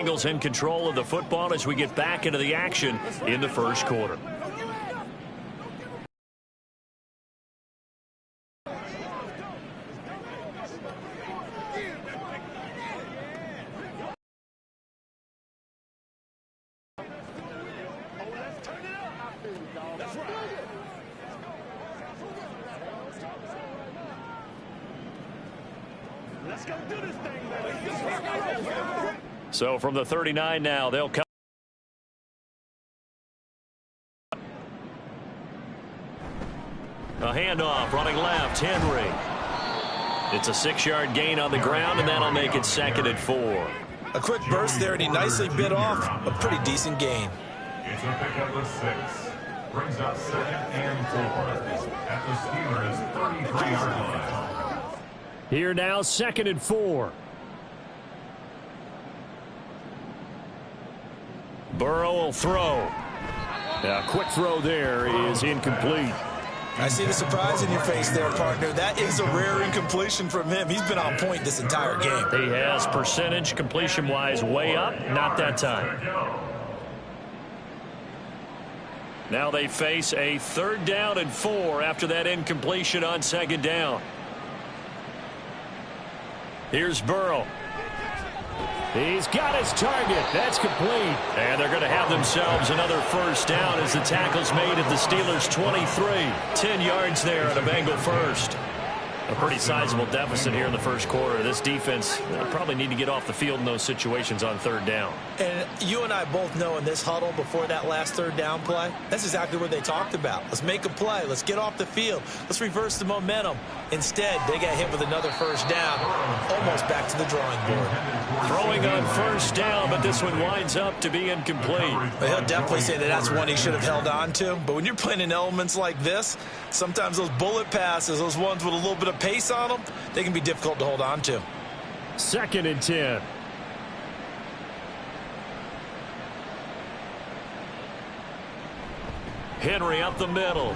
Bengals in control of the football as we get back into the action in the first quarter. Let's go do this thing, baby. So from the 39 now, they'll come. A handoff, running left, Henry. It's a 6-yard gain on the ground, and that'll make it 2nd and 4. A quick burst there, and he nicely bit off a pretty decent gain. It's a pickup of 6. Brings up 2nd and 4 at the Steelers' 33-yard line. Here now, 2nd and 4. Burrow will throw. A quick throw there is incomplete. I see the surprise in your face there, partner. That is a rare incompletion from him. He's been on point this entire game. He has percentage completion-wise way up, not that time. Now they face a 3rd down and 4 after that incompletion on 2nd down. Here's Burrow. He's got his target. That's complete. And they're going to have themselves another first down as the tackle's made at the Steelers' 23. 10 yards there at a Bengal first. A pretty sizable deficit here in the first quarter. This defense probably need to get off the field in those situations on 3rd down. And you and I both know in this huddle before that last 3rd down play, that's exactly what they talked about. Let's make a play. Let's get off the field. Let's reverse the momentum. Instead, they got hit with another first down, almost back to the drawing board. Throwing on 1st down, but this one winds up to be incomplete. Well, he'll definitely say that that's one he should have held on to. But when you're playing in elements like this, sometimes those bullet passes, those ones with a little bit of pace on them, they can be difficult to hold on to. 2nd and 10. Henry up the middle.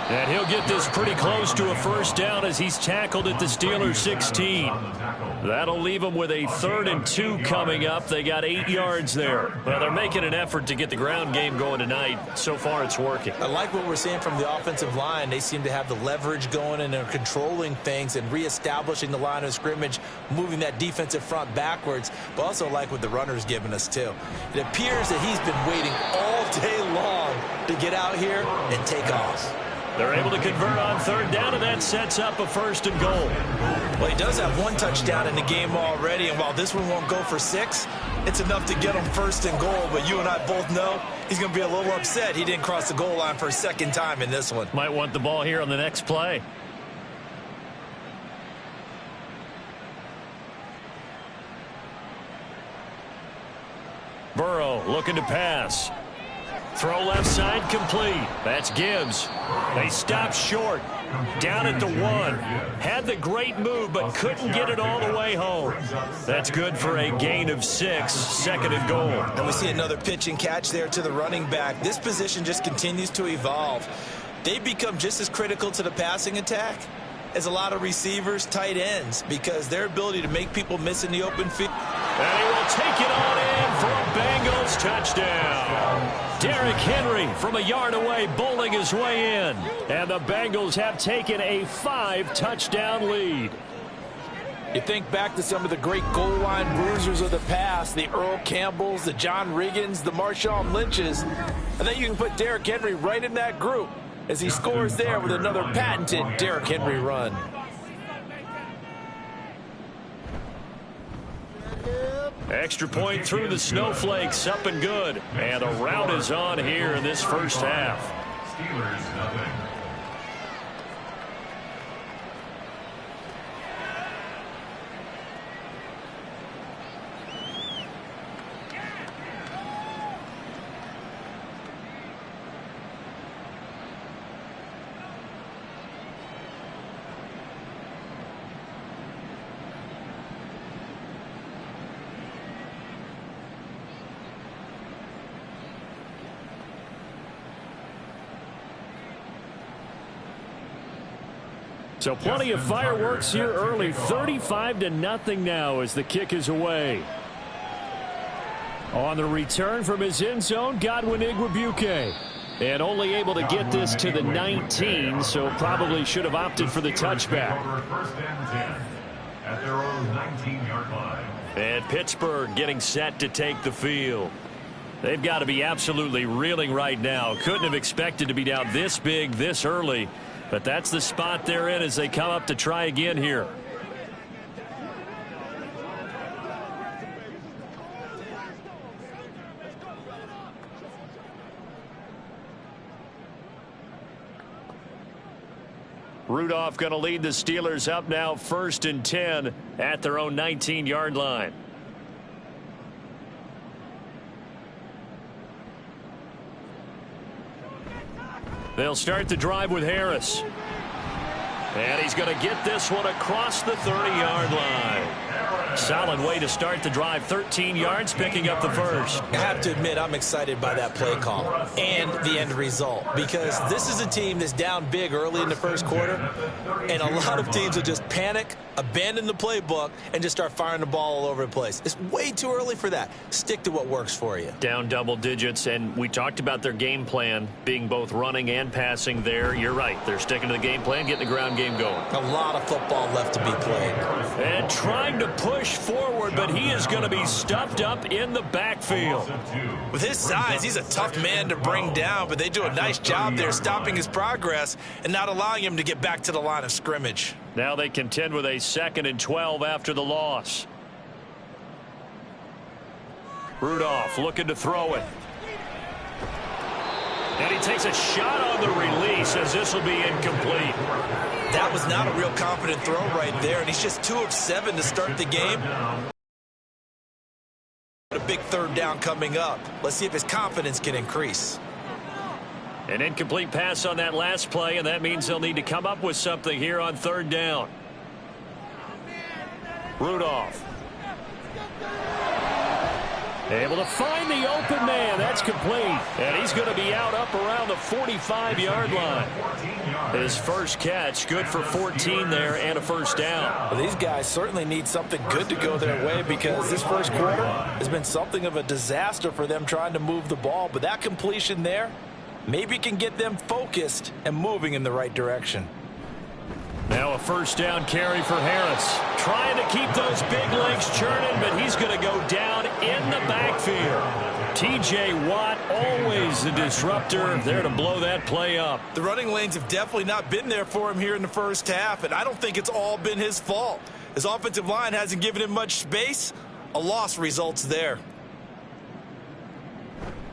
And he'll get this pretty close to a first down as he's tackled at the Steelers' 16. That'll leave them with a 3rd and 2 coming up. They got 8 yards there. Well, they're making an effort to get the ground game going tonight. So far, it's working. I like what we're seeing from the offensive line. They seem to have the leverage going, and they're controlling things and reestablishing the line of scrimmage, moving that defensive front backwards, but also like what the runner's giving us, too. It appears that he's been waiting all day long to get out here and take off. They're able to convert on 3rd down, and that sets up a 1st and goal. Well, he does have 1 touchdown in the game already, and while this one won't go for 6, it's enough to get him 1st and goal. But you and I both know he's going to be a little upset he didn't cross the goal line for a 2nd time in this one. Might want the ball here on the next play. Burrow looking to pass. Throw left side complete. That's Gibbs. They stop short. Down at the 1. Had the great move, but couldn't get it all the way home. That's good for a gain of 6. 2nd and goal. And we see another pitch and catch there to the running back. This position just continues to evolve. They become just as critical to the passing attack as a lot of receivers, tight ends, because their ability to make people miss in the open field. And he will take it on in for a Bengals touchdown. Derrick Henry from a yard away bowling his way in. And the Bengals have taken a 5-touchdown lead. You think back to some of the great goal line bruisers of the past, the Earl Campbells, the John Riggins, the Marshawn Lynches. I think you can put Derrick Henry right in that group as he scores there with another patented Derrick Henry run. Extra point through the snowflakes, up and good. And a rout is on here in this first half. Steelers nothing. So plenty of fireworks here early. 35-0 now as the kick is away. On the return from his end zone, Godwin Igwebuike. And only able to get this to the 19, so probably should have opted for the touchback. First and 10 at their own 19-yard line. And Pittsburgh getting set to take the field. They've got to be absolutely reeling right now. Couldn't have expected to be down this big this early, but that's the spot they're in as they come up to try again here. Rudolph going to lead the Steelers up now 1st and 10 at their own 19-yard line. They'll start the drive with Harris. And he's going to get this one across the 30-yard line. Solid way to start the drive. 13 yards, picking up the first. I have to admit, I'm excited by that play call and the end result, because this is a team that's down big early in the first quarter, and a lot of teams will just panic, abandon the playbook, and just start firing the ball all over the place. It's way too early for that. Stick to what works for you. Down double digits, and we talked about their game plan being both running and passing there. You're right. They're sticking to the game plan, getting the ground game going. A lot of football left to be played. And trying to push forward, but he is going to be stuffed up in the backfield. With his size, he's a tough man to bring down, but they do a nice job there stopping his progress and not allowing him to get back to the line of scrimmage. Now they contend with a 2nd and 12 after the loss. Rudolph looking to throw it. And he takes a shot on the release as this will be incomplete. That was not a real confident throw right there, and he's just 2 of 7 to start the game. A big 3rd down coming up. Let's see if his confidence can increase. An incomplete pass on that last play, and that means they'll need to come up with something here on 3rd down. Rudolph. Able to find the open man. That's complete. And he's going to be out up around the 45-yard line. His first catch, good for 14 there and a 1st down. Well, these guys certainly need something good to go their way, because this first quarter has been something of a disaster for them trying to move the ball. But that completion there maybe can get them focused and moving in the right direction. Now a 1st down carry for Harris. Trying to keep those big legs churning, but he's going to go down in the backfield. T.J. Watt, always the disruptor, there to blow that play up. The running lanes have definitely not been there for him here in the first half, and I don't think it's all been his fault. His offensive line hasn't given him much space. A loss results there.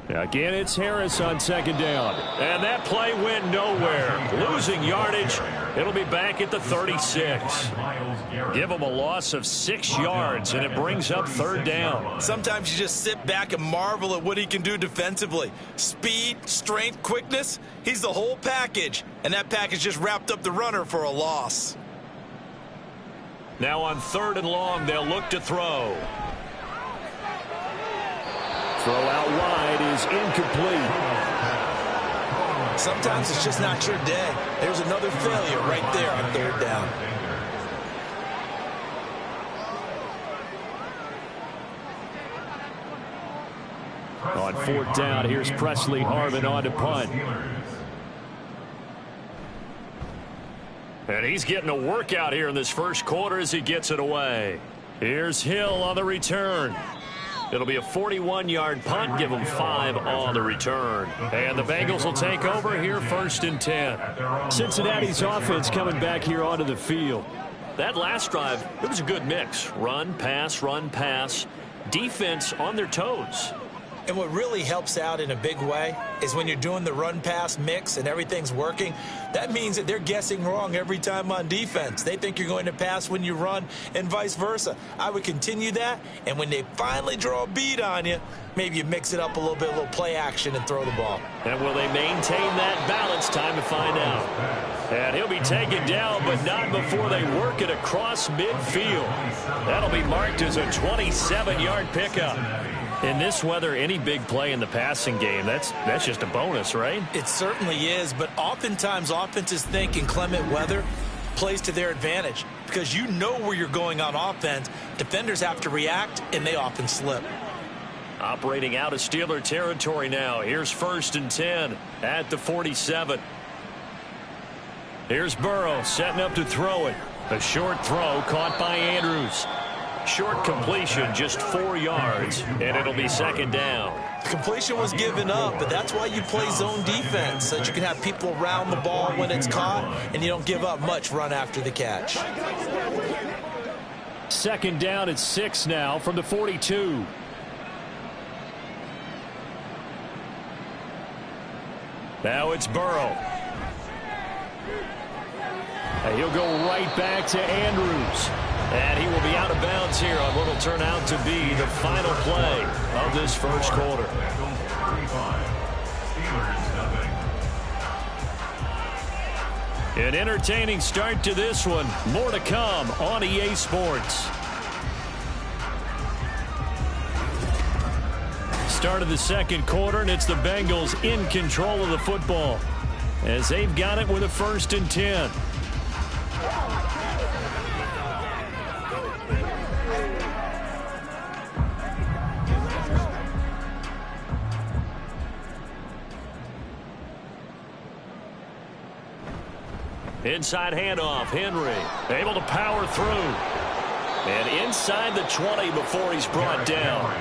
Again, it's Harris on 2nd down. And that play went nowhere. Losing yardage. It'll be back at the 36. Give him a loss of 6 yards, and it brings up 3rd down. Sometimes you just sit back and marvel at what he can do defensively. Speed, strength, quickness. He's the whole package, and that package just wrapped up the runner for a loss. Now on 3rd and long, they'll look to throw. Throw out wide is incomplete. Sometimes it's just not your day. There's another failure right there on 3rd down. On 4th down, here's Presley Harvin on to punt. And he's getting a workout here in this first quarter as he gets it away. Here's Hill on the return. It'll be a 41-yard punt. Give them 5 on the return. And the Bengals will take over here 1st and 10. Cincinnati's offense coming back here onto the field. That last drive, it was a good mix. Run, pass, defense on their toes. And what really helps out in a big way is when you're doing the run-pass mix and everything's working, that means that they're guessing wrong every time on defense. They think you're going to pass when you run and vice versa. I would continue that, and when they finally draw a bead on you, maybe you mix it up a little bit, a little play action, and throw the ball. And will they maintain that balance? Time to find out. And he'll be taken down, but not before they work it across midfield. That'll be marked as a 27-yard pickup. In this weather, any big play in the passing game, that's just a bonus, right? It certainly is, but oftentimes offenses think inclement weather plays to their advantage because you know where you're going on offense. Defenders have to react, and they often slip. Operating out of Steeler territory now. Here's 1st and 10 at the 47. Here's Burrow setting up to throw it. A short throw caught by Andrews. Short completion, just 4 yards, and it'll be 2nd down. The completion was given up, but that's why you play zone defense, so that you can have people around the ball when it's caught, and you don't give up much run after the catch. 2nd down at 6 now from the 42. Now it's Burrow. And he'll go right back to Andrews. And he will be out of bounds here on what will turn out to be the final play of this first quarter. Bengals 35, Steelers 0. An entertaining start to this one. More to come on EA Sports. Start of the second quarter, and it's the Bengals in control of the football as they've got it with a 1st and 10. Inside handoff, Henry able to power through. And inside the 20 before he's brought down.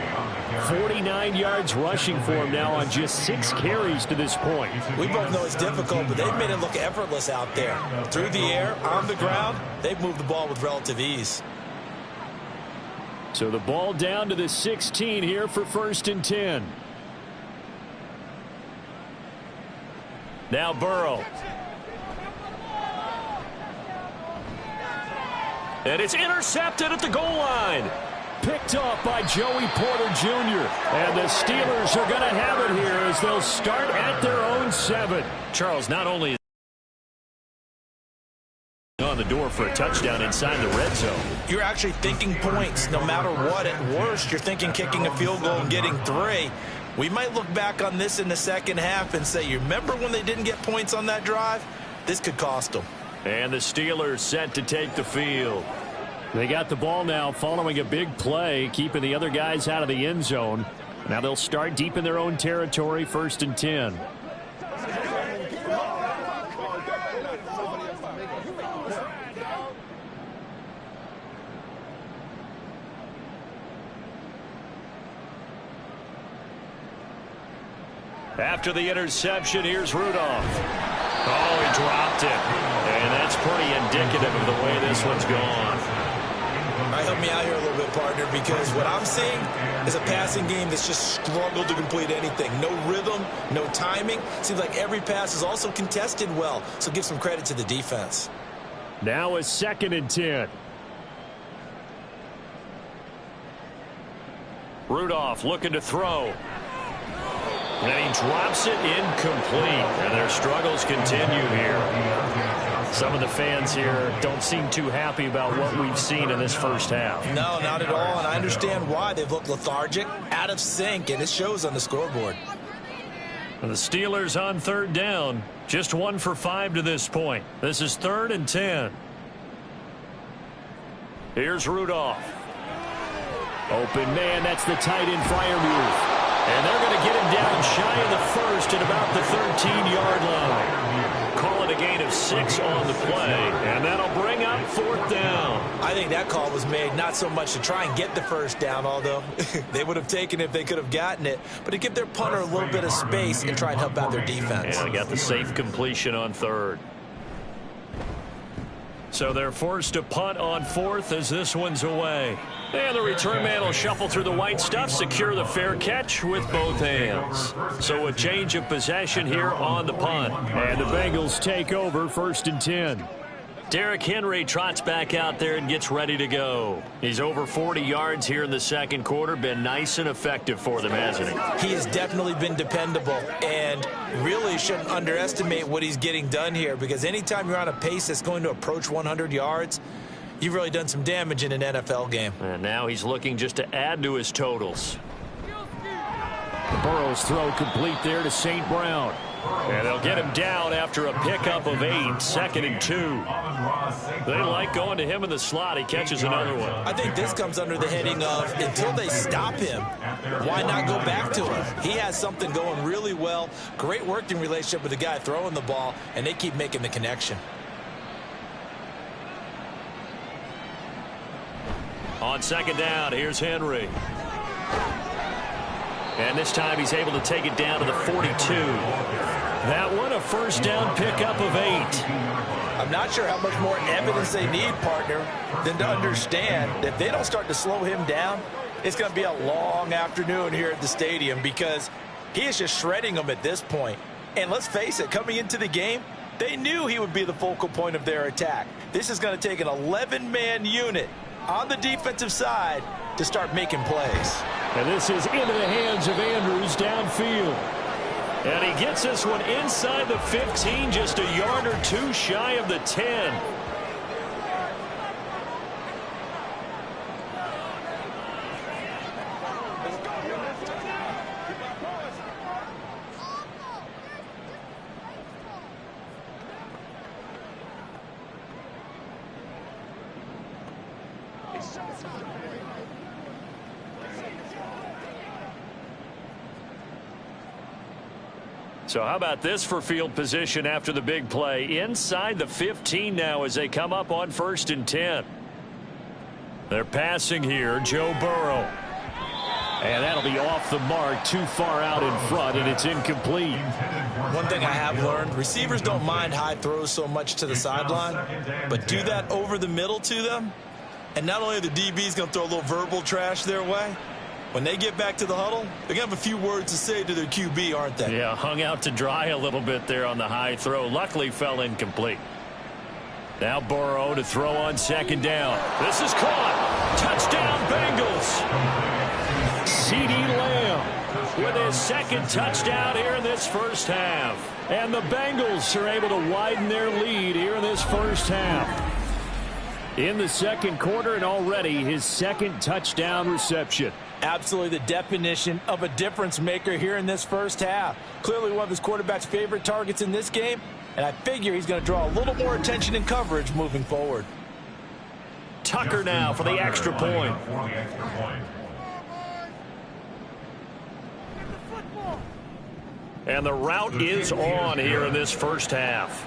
49 yards rushing for him now on just 6 carries to this point. We both know it's difficult, but they've made it look effortless out there. Through the air, on the ground, they've moved the ball with relative ease. So the ball down to the 16 here for 1st and 10. Now Burrow. And it's intercepted at the goal line. Picked off by Joey Porter Jr. And the Steelers are going to have it here as they'll start at their own 7. Charles, not only is on the door for a touchdown inside the red zone. You're actually thinking points no matter what. At worst, you're thinking kicking a field goal and getting 3. We might look back on this in the second half and say, you remember when they didn't get points on that drive? This could cost them. And the Steelers set to take the field. They got the ball now following a big play, keeping the other guys out of the end zone. Now they'll start deep in their own territory, 1st and 10. After the interception, here's Rudolph. Oh, he dropped it. And that's pretty indicative of the way this one's gone. All right, help me out here a little bit, partner, because what I'm seeing is a passing game that's just struggled to complete anything. No rhythm, no timing. Seems like every pass is also contested well, so give some credit to the defense. Now a 2nd and 10. Rudolph looking to throw. And he drops it incomplete. And their struggles continue here. Some of the fans here don't seem too happy about what we've seen in this first half. No, not at all, and I understand why. They've looked lethargic, out of sync, and it shows on the scoreboard. And the Steelers on 3rd down. Just 1 for 5 to this point. This is 3rd and 10. Here's Rudolph. Open man, that's the tight end Freiermuth. And they're going to get him down shy of the 1st at about the 13-yard line. Call it a gain of 6 on the play, and that'll bring up 4th down. I think that call was made not so much to try and get the 1st down, although they would have taken it if they could have gotten it, but to give their punter a little bit of space and try and help out their defense. Yeah, they got the safe completion on 3rd. So they're forced to punt on 4th as this one's away. And the return man will shuffle through the white stuff, secure the fair catch with both hands. So a change of possession here on the punt. And the Bengals take over 1st and 10. Derrick Henry trots back out there and gets ready to go. He's over 40 yards here in the second quarter. Been nice and effective for them, hasn't he? He has definitely been dependable, and really shouldn't underestimate what he's getting done here, because anytime you're on a pace that's going to approach 100 yards, you've really done some damage in an NFL game. And now he's looking just to add to his totals. Burrow's throw complete there to St. Brown. And they'll get him down after a pickup of 8, 2nd and 2. They like going to him in the slot. He catches another one. I think this comes under the heading of until they stop him, why not go back to him? He has something going really well. Great working relationship with the guy throwing the ball, and they keep making the connection. On 2nd down, here's Henry. And this time he's able to take it down to the 42. That one a 1st down pickup of 8. I'm not sure how much more evidence they need, partner, than to understand that if they don't start to slow him down, it's going to be a long afternoon here at the stadium because he is just shredding them at this point. And let's face it, coming into the game, they knew he would be the focal point of their attack. This is going to take an 11-man unit on the defensive side to start making plays. And this is into the hands of Andrews downfield. And he gets this one inside the 15, just a yard or 2 shy of the 10. So how about this for field position after the big play? Inside the 15 now as they come up on 1st and 10. They're passing here, Joe Burrow. And that'll be off the mark, too far out in front, and it's incomplete. One thing I have learned, receivers don't mind high throws so much to the sideline, but do that over the middle to them, and not only are the DBs going to throw a little verbal trash their way, when they get back to the huddle, they're going to have a few words to say to their QB, aren't they? Yeah, hung out to dry a little bit there on the high throw. Luckily fell incomplete. Now Burrow to throw on 2nd down. This is caught. Touchdown Bengals. CeeDee Lamb with his 2nd touchdown here in this 1st half. And the Bengals are able to widen their lead here in this 1st half. In the 2nd quarter and already his 2nd touchdown reception. Absolutely the definition of a difference maker here in this 1st half. Clearly one of his quarterback's favorite targets in this game, and I figure he's going to draw a little more attention and coverage moving forward. Tucker now for the extra point. And the route is on here in this 1st half.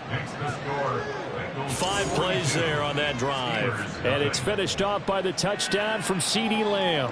5 plays there on that drive. And it's finished off by the touchdown from CeeDee Lamb.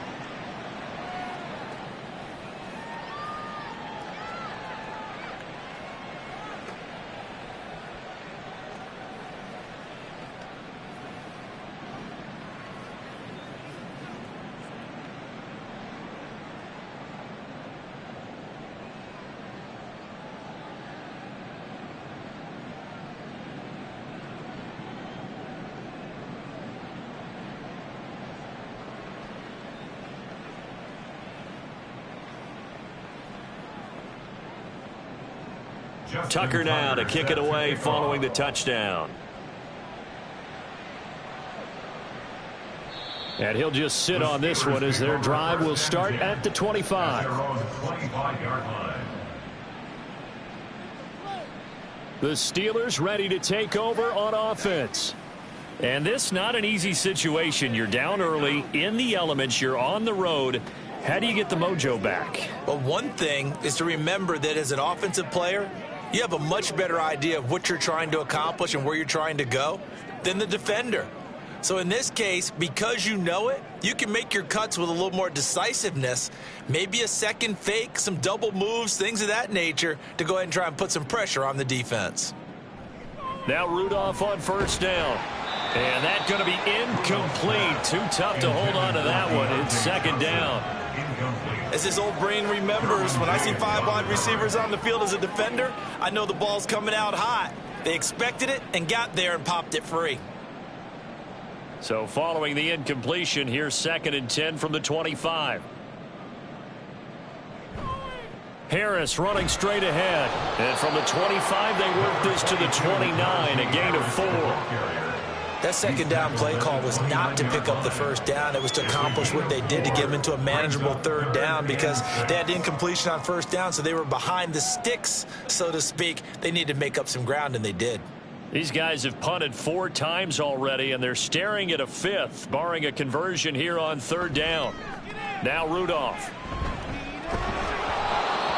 Tucker now to kick it away following the touchdown. And he'll just sit on this one as their drive will start at the 25. The Steelers ready to take over on offense. And this not an easy situation. You're down early, in the elements, you're on the road. How do you get the mojo back? Well, one thing is to remember that as an offensive player, you have a much better idea of what you're trying to accomplish and where you're trying to go than the defender. So in this case, because you know it, you can make your cuts with a little more decisiveness, maybe a second fake, some double moves, things of that nature to go ahead and try and put some pressure on the defense. Now Rudolph on 1st down. And that's going to be incomplete. Too tough to hold on to that one. It's 2nd down. As his old brain remembers, when I see 5 wide receivers on the field as a defender, I know the ball's coming out hot. They expected it and got there and popped it free. So following the incompletion, here's 2nd and 10 from the 25. Harris running straight ahead. And from the 25, they work this to the 29, a gain of 4. That second down play call was not to pick up the first down. It was to accomplish what they did to get them into a manageable third down because they had incompletion on first down, so they were behind the sticks, so to speak. They needed to make up some ground, and they did. These guys have punted 4 times already, and they're staring at a 5th, barring a conversion here on third down. Now Rudolph.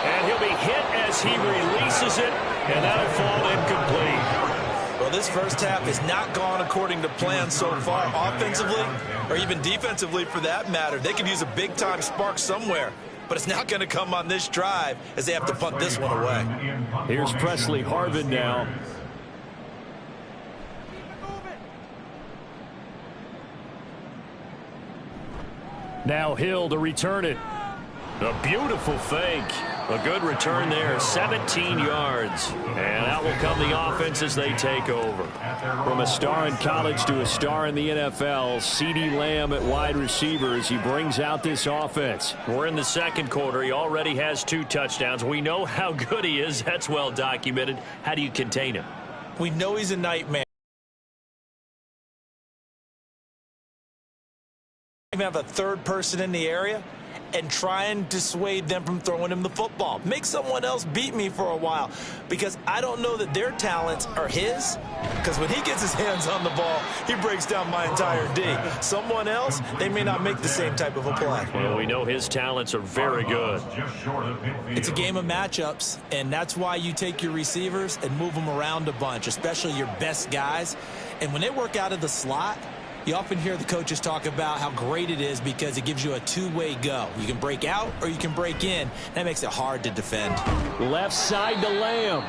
And he'll be hit as he releases it, and that'll fall incomplete. Well, this first half has not gone according to plan so far, offensively or even defensively for that matter. They could use a big-time spark somewhere, but it's not going to come on this drive as they have to punt this one away. Here's Presley Harvin now. Now Hill to return it. A beautiful fake. A good return there, 17 yards. And out will come the offense as they take over. From a star in college to a star in the NFL, CeeDee Lamb at wide receiver as he brings out this offense. We're in the second quarter. He already has 2 touchdowns. We know how good he is. That's well documented. How do you contain him? We know he's a nightmare. Even have a third person in the area and try and dissuade them from throwing him the football. Make someone else beat me for a while because I don't know that their talents are his, because when he gets his hands on the ball, he breaks down my entire D. Someone else, they may not make the same type of a play. Well, we know his talents are very good. It's a game of matchups, and that's why you take your receivers and move them around a bunch, especially your best guys. And when they work out of the slot, you often hear the coaches talk about how great it is because it gives you a two-way go. You can break out or you can break in. That makes it hard to defend. Left side to Lamb.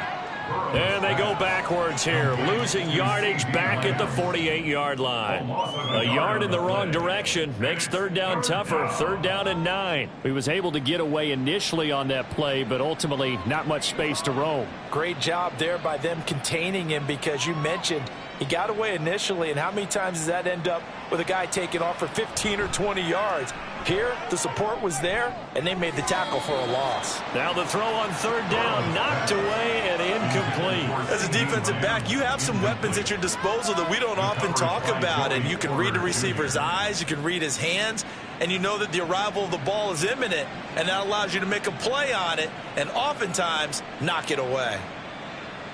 And they go backwards here, losing yardage back at the 48-yard line. A yard in the wrong direction makes third down tougher. Third down and 9. He was able to get away initially on that play, but ultimately not much space to roam. Great job there by them containing him because you mentioned he got away initially, and how many times does that end up with a guy taking off for 15 or 20 yards? Here, the support was there, and they made the tackle for a loss. Now the throw on third down, knocked away and incomplete. As a defensive back, you have some weapons at your disposal that we don't often talk about, and you can read the receiver's eyes, you can read his hands, and you know that the arrival of the ball is imminent, and that allows you to make a play on it and oftentimes knock it away.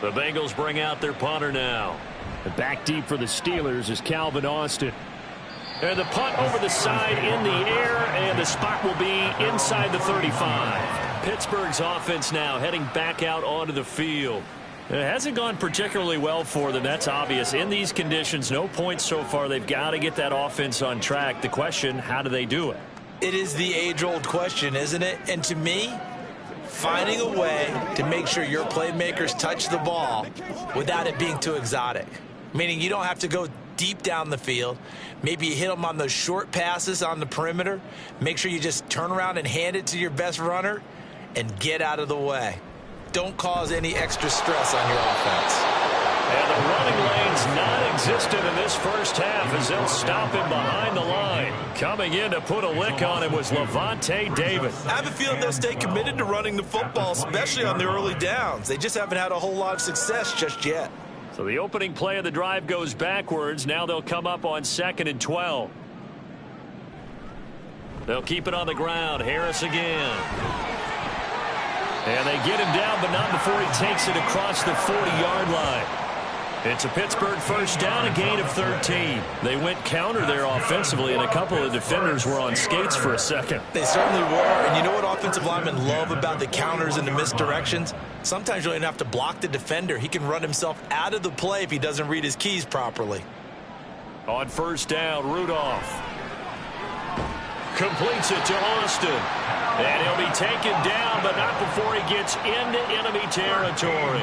The Bengals bring out their punter now. Back deep for the Steelers is Calvin Austin. And the punt over the side in the air, and the spot will be inside the 35. Pittsburgh's offense now heading back out onto the field. It hasn't gone particularly well for them, that's obvious. In these conditions, no points so far. They've got to get that offense on track. The question, how do they do it? It is the age-old question, isn't it? And to me, finding a way to make sure your playmakers touch the ball without it being too exotic. Meaning you don't have to go deep down the field. Maybe you hit them on those short passes on the perimeter. Make sure you just turn around and hand it to your best runner and get out of the way. Don't cause any extra stress on your offense. And the running lane's non-existent in this first half as they'll stop him behind the line. Coming in to put a lick on him was Levante David. I have a feeling they'll stay committed to running the football, especially on the early downs. They just haven't had a whole lot of success just yet. So the opening play of the drive goes backwards. Now they'll come up on 2nd and 12. They'll keep it on the ground. Harris again. And they get him down, but not before he takes it across the 40-yard line. It's a Pittsburgh first down, a gain of 13. They went counter there offensively, and a couple of defenders were on skates for a second. They certainly were, and you know what offensive linemen love about the counters and the misdirections? Sometimes you don't even have to block the defender. He can run himself out of the play if he doesn't read his keys properly. On first down, Rudolph completes it to Austin. And he'll be taken down, but not before he gets into enemy territory.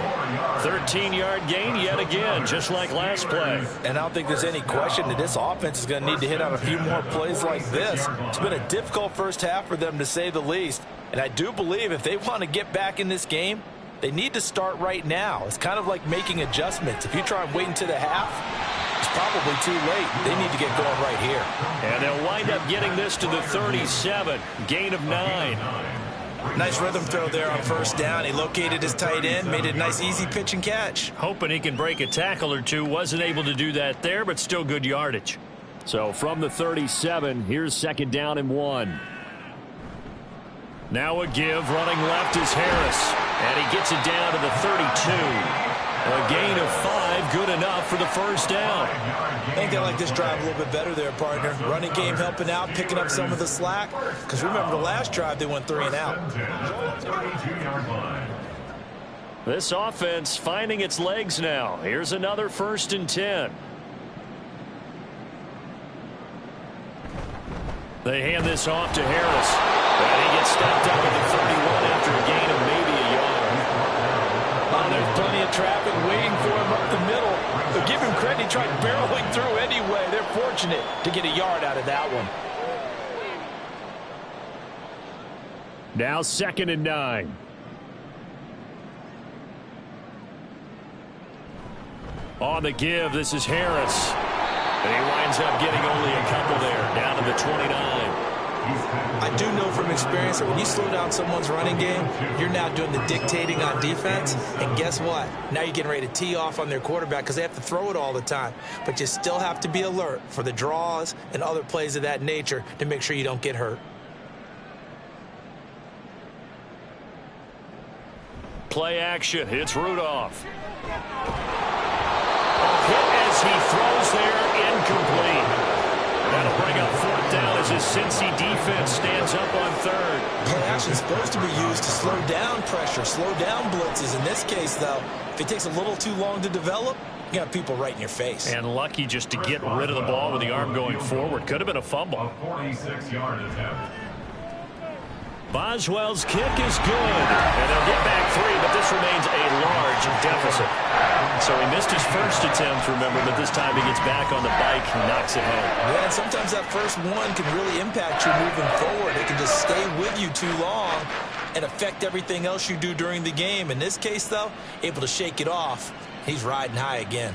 13-yard gain yet again, just like last play. And I don't think there's any question that this offense is going to need to hit on a few more plays like this. It's been a difficult first half for them, to say the least. And I do believe if they want to get back in this game, they need to start right now. It's kind of like making adjustments. If you try and wait until the half, it's probably too late. They need to get going right here. And they'll wind up getting this to the 37. Gain of 9. Nice rhythm throw there on first down. He located his tight end, made it a nice easy pitch and catch. Hoping he can break a tackle or two. Wasn't able to do that there, but still good yardage. So from the 37, here's 2nd down and 1. Now a give. Running left is Harris. And he gets it down to the 32. A gain of 5, good enough for the first down. I think they like this drive a little bit better there, partner. Running game helping out, picking up some of the slack. Because remember, the last drive, they went 3 and out. This offense finding its legs now. Here's another 1st and 10. They hand this off to Harris. And he gets stopped up at the 31 after a gain of maybe a yard. There's plenty of traffic waiting for him up the middle. But give him credit, he tried barreling through anyway. They're fortunate to get a yard out of that one. Now 2nd and 9. On the give, this is Harris. And he winds up getting only a couple there, down to the 29. I do know from experience that when you slow down someone's running game, you're now doing the dictating on defense. And guess what? Now you're getting ready to tee off on their quarterback because they have to throw it all the time. But you still have to be alert for the draws and other plays of that nature to make sure you don't get hurt. Play action. It's Rudolph. Hit as he throws there, incomplete. That'll bring up 4th down as his Cincy defense stands up on 3rd. Play action is supposed to be used to slow down pressure, slow down blitzes. In this case, though, if it takes a little too long to develop, you got people right in your face. And lucky just to get rid of the ball with the arm going forward. Could have been a fumble. A 46-yard attempt. Boswell's kick is good. And they'll get back 3, but this remains a large deficit. So he missed his first attempt, remember, but this time he gets back on the bike and knocks it home. Yeah, and sometimes that first one can really impact you moving forward. It can just stay with you too long and affect everything else you do during the game. In this case, though, able to shake it off. He's riding high again.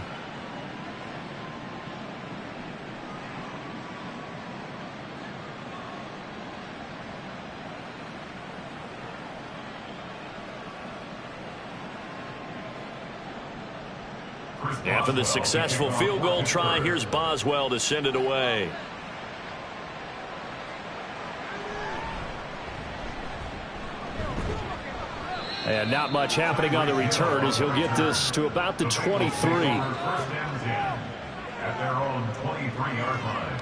After the successful field goal try, here's Boswell to send it away. And not much happening on the return as he'll get this to about the 23. First and 10 at their own 23-yard line.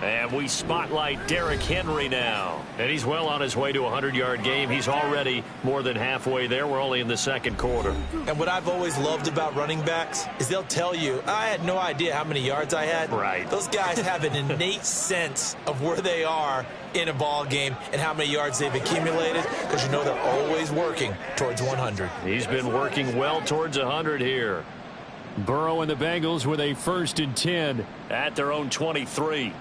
And we spotlight Derrick Henry now. And he's well on his way to a 100-yard game. He's already more than halfway there. We're only in the 2nd quarter. And what I've always loved about running backs is they'll tell you, I had no idea how many yards I had. Right. Those guys have an innate sense of where they are in a ball game and how many yards they've accumulated because you know they're always working towards 100. He's been working well towards 100 here. Burrow and the Bengals with a 1st and 10 at their own 23.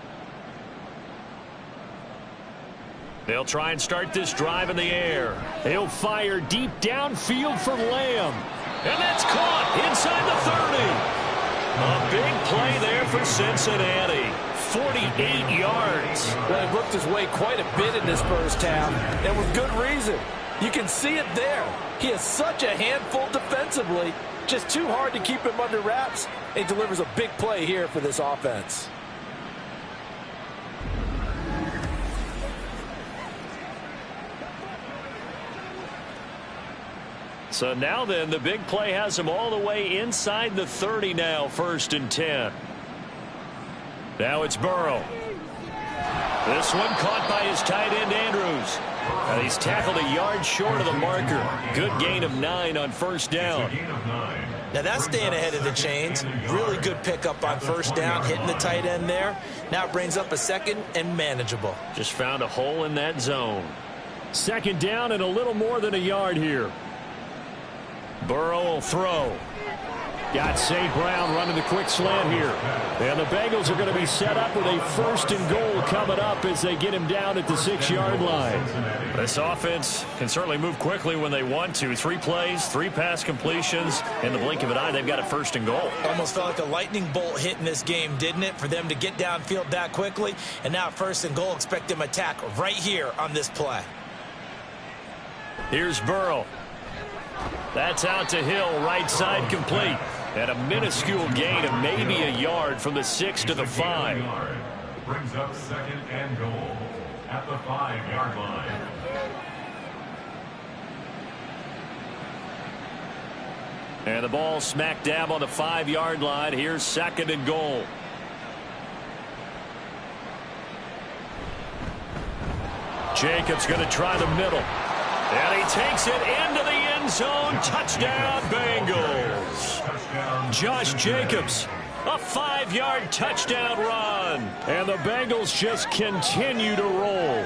They'll try and start this drive in the air. He'll fire deep downfield for Lamb. And that's caught inside the 30. A big play there for Cincinnati. 48 yards. Well, he worked his way quite a bit in this first half, and with good reason. You can see it there. He is such a handful defensively. Just too hard to keep him under wraps. He delivers a big play here for this offense. So now then, the big play has him all the way inside the 30 now, 1st and 10. Now it's Burrow. This one caught by his tight end, Andrews. And he's tackled a yard short of the marker. Good gain of 9 on 1st down. Now that's staying ahead of the chains. Really good pickup on 1st down, hitting the tight end there. Now it brings up a 2nd and manageable. Just found a hole in that zone. 2nd down and a little more than a yard here. Burrow will throw. Got St. Brown running the quick slant here. And the Bengals are going to be set up with a 1st and goal coming up as they get him down at the 6-yard line. This offense can certainly move quickly when they want to. 3 plays, 3 pass completions. In the blink of an eye, they've got a 1st and goal. Almost felt like a lightning bolt hit in this game, didn't it? For them to get downfield that quickly. And now 1st and goal, expect them to attack right here on this play. Here's Burrow. That's out to Hill, right side complete. And a minuscule gain of maybe a yard from the 6 to the 5. Brings up 2nd and goal at the 5-yard line. And the ball smack dab on the 5-yard line. Here's 2nd and goal. Jacobs going to try the middle. And he takes it into the end zone. Touchdown, Bengals. Josh Jacobs, a 5-yard touchdown run. And the Bengals just continue to roll.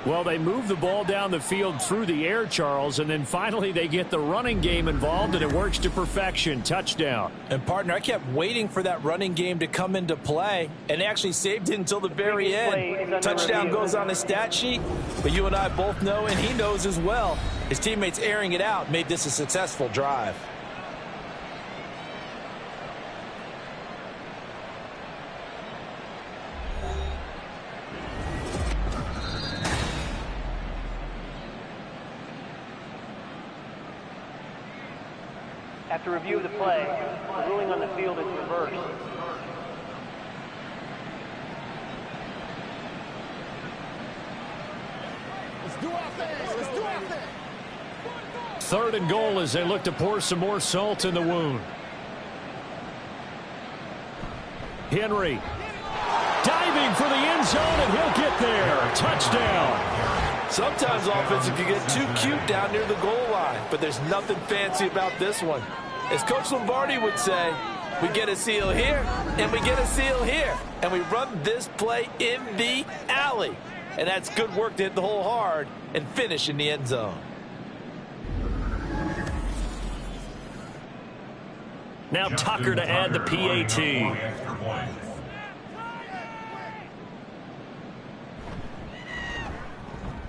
Well, they move the ball down the field through the air, Charles, and then finally they get the running game involved, and it works to perfection. Touchdown. And, partner, I kept waiting for that running game to come into play, and actually saved it until the very end. Touchdown goes on the stat sheet, but you and I both know, and he knows as well, his teammates airing it out made this a successful drive. After review of the play, the ruling on the field is reversed. Let's do our thing. Let's do our thing. 3rd and goal as they look to pour some more salt in the wound. Henry diving for the end zone, and he'll get there. Touchdown. Sometimes offense, if you get too cute down near the goal line, but there's nothing fancy about this one. As Coach Lombardi would say, we get a seal here, and we get a seal here, and we run this play in the alley. And that's good work to hit the hole hard and finish in the end zone. Now Tucker to add the PAT.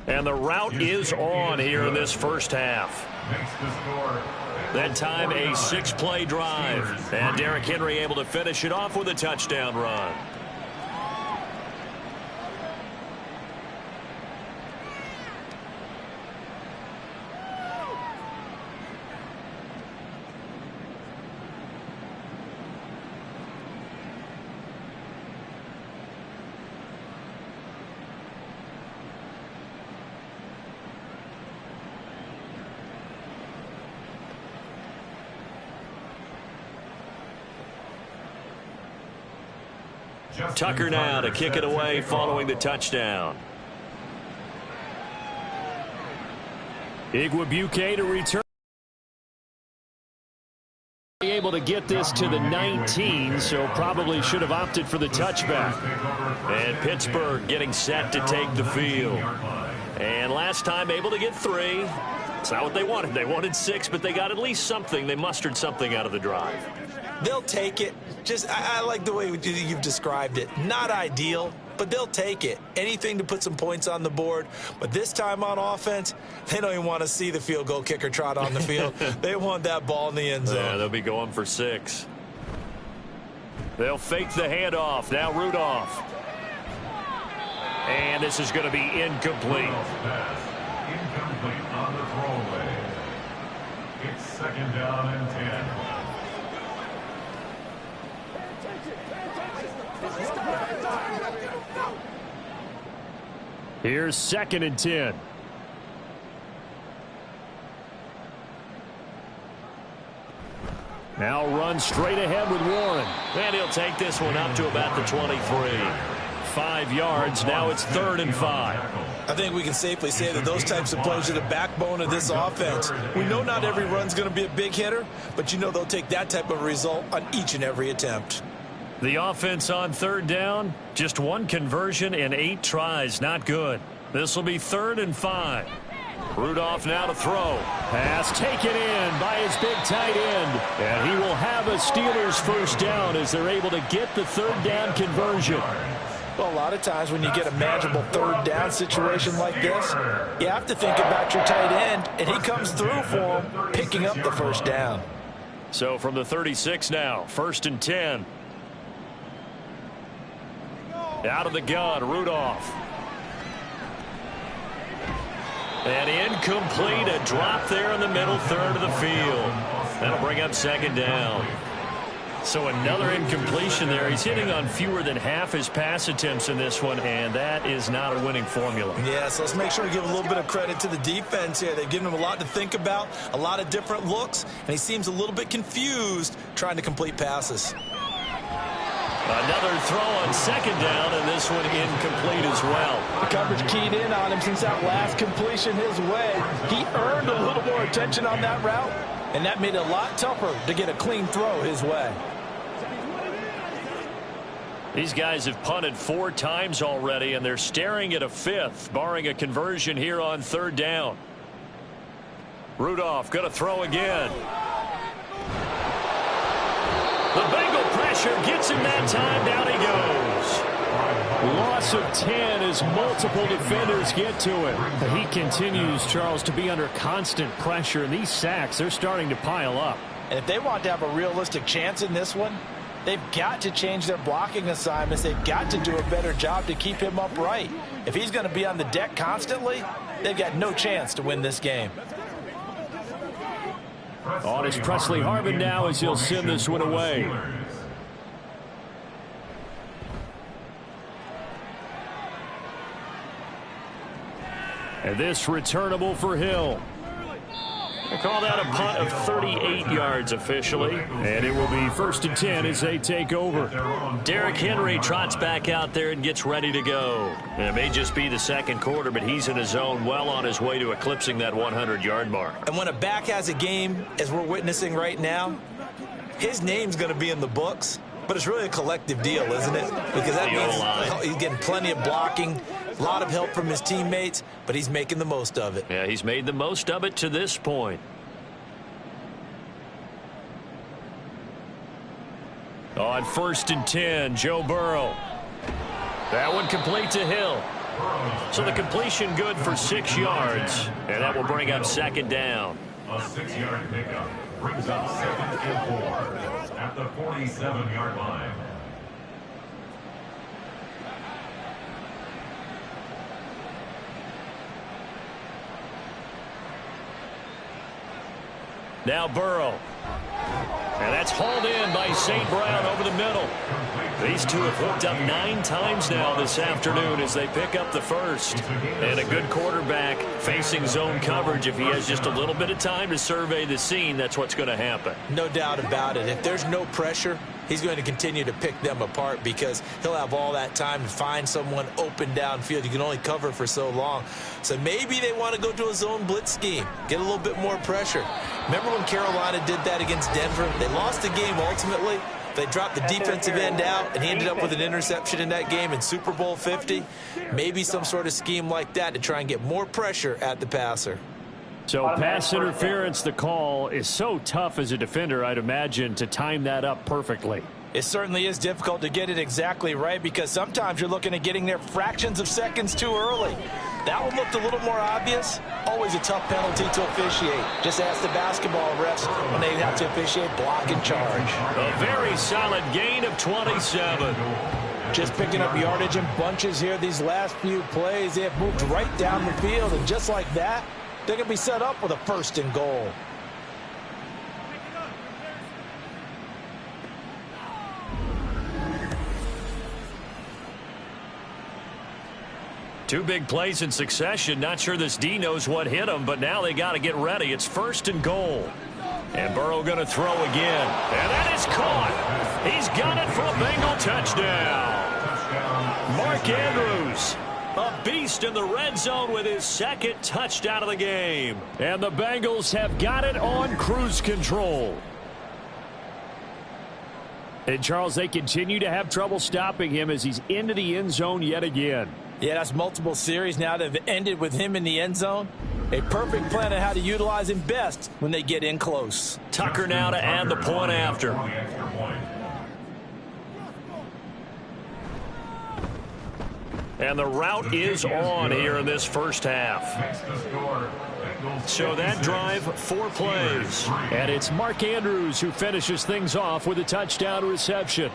And the route is on here in this first half. That time a 6-play drive. And Derrick Henry able to finish it off with a touchdown run. Tucker now to kick it away following the touchdown. Igwebuike to return. Able to get this to the 19, so probably should have opted for the touchback. And Pittsburgh getting set to take the field. And last time able to get 3. It's not what they wanted. They wanted 6, but they got at least something. They mustered something out of the drive. They'll take it. I like the way you've described it. Not ideal, but they'll take it. Anything to put some points on the board. But this time on offense, they don't even want to see the field goal kicker trot on the field. They want that ball in the end zone. Yeah, they'll be going for 6. They'll fake the handoff. Now Rudolph. And this is going to be incomplete. Incomplete on the throwaway. It's 2nd down and 10. Here's 2nd and 10. Now run straight ahead with Warren. And he'll take this one up to about the 23. 5 yards. Now it's 3rd and 5. I think we can safely say that those types of plays are the backbone of this offense. We know not every run's going to be a big hitter, but you know they'll take that type of result on each and every attempt. The offense on 3rd down, just 1 conversion and 8 tries. Not good. This will be 3rd and 5. Rudolph now to throw. Pass taken in by his big tight end. And he will have a Steelers first down as they're able to get the 3rd down conversion. Well, a lot of times when you get a manageable 3rd down situation like this, you have to think about your tight end, and he comes through for him, picking up the 1st down. So from the 36 now, 1st and 10. Out of the gun, Rudolph. And incomplete, a drop there in the middle third of the field. That'll bring up second down. So another incompletion there. He's hitting on fewer than half his pass attempts in this one, and that is not a winning formula. Yeah, so let's make sure we give a little bit of credit to the defense here. They've given him a lot to think about, a lot of different looks, and he seems a little bit confused trying to complete passes. Another throw on second down, and this one incomplete as well. The coverage keyed in on him since that last completion his way. He earned a little more attention on that route, and that made it a lot tougher to get a clean throw his way. These guys have punted 4 times already, and they're staring at a 5th, barring a conversion here on third down. Rudolph going to throw again. The Bengal pressure gets him that time. Down he goes. Loss of 10 as multiple defenders get to it. But he continues, Charles, to be under constant pressure. And these sacks, they're starting to pile up. And if they want to have a realistic chance in this one, they've got to change their blocking assignments. They've got to do a better job to keep him upright. If he's going to be on the deck constantly, they've got no chance to win this game. On is Presley Harvin now as he'll send this one away. And this returnable for Hill. They call that a punt of 38 yards officially. And it will be 1st and 10 as they take over. Derrick Henry trots back out there and gets ready to go. And it may just be the second quarter, but he's in his zone, well on his way to eclipsing that 100-yard mark. And when a back has a game, as we're witnessing right now, his name's going to be in the books. But it's really a collective deal, isn't it? Because that means he's getting plenty of blocking, a lot of help from his teammates, but he's making the most of it. Yeah, he's made the most of it to this point. On 1st and 10, Joe Burrow. That one complete to Hill. So the completion good for 6 yards, and that will bring up second down. A 6-yard pickup brings up 2nd and 4 at the 47-yard line. Now Burrow. And that's hauled in by St. Brown over the middle. These two have hooked up 9 times now this afternoon as they pick up the first. And a good quarterback facing zone coverage. If he has just a little bit of time to survey the scene, that's what's going to happen. No doubt about it. If there's no pressure, he's going to continue to pick them apart because he'll have all that time to find someone open downfield. You can only cover for so long. So maybe they want to go to a zone blitz scheme, get a little bit more pressure. Remember when Carolina did that against Denver? They lost the game ultimately. They dropped the defensive end out, and he ended up with an interception in that game in Super Bowl 50. Maybe some sort of scheme like that to try and get more pressure at the passer. So pass interference, the call is so tough as a defender, I'd imagine, to time that up perfectly. It certainly is difficult to get it exactly right because sometimes you're looking at getting there fractions of seconds too early. That one looked a little more obvious. Always a tough penalty to officiate. Just ask the basketball refs when they have to officiate block and charge. A very solid gain of 27. Just picking up yardage in bunches here these last few plays. They have moved right down the field, and just like that, they're going to be set up with a 1st and goal. Two big plays in succession. Not sure this D knows what hit him, but now they got to get ready. It's 1st and goal. And Burrow going to throw again. And that is caught. He's got it for a Bengal touchdown. Mark Andrews, a beast in the red zone with his 2nd touchdown of the game. And the Bengals have got it on cruise control. And, Charles, they continue to have trouble stopping him as he's into the end zone yet again. Yeah, that's multiple series now that have ended with him in the end zone. A perfect plan on how to utilize him best when they get in close. Tucker now to add the point after. And the route is on here in this first half. So that drive, 4 plays. And it's Mark Andrews who finishes things off with a touchdown reception.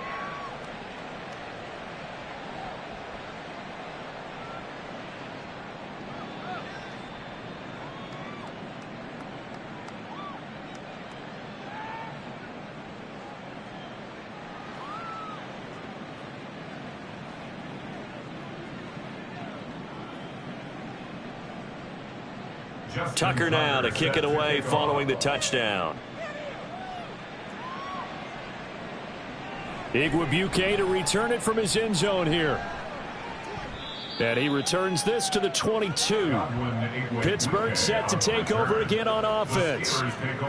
Tucker now to kick it away following the touchdown. Igwebuike to return it from his end zone here. And he returns this to the 22. Pittsburgh set to take over again on offense.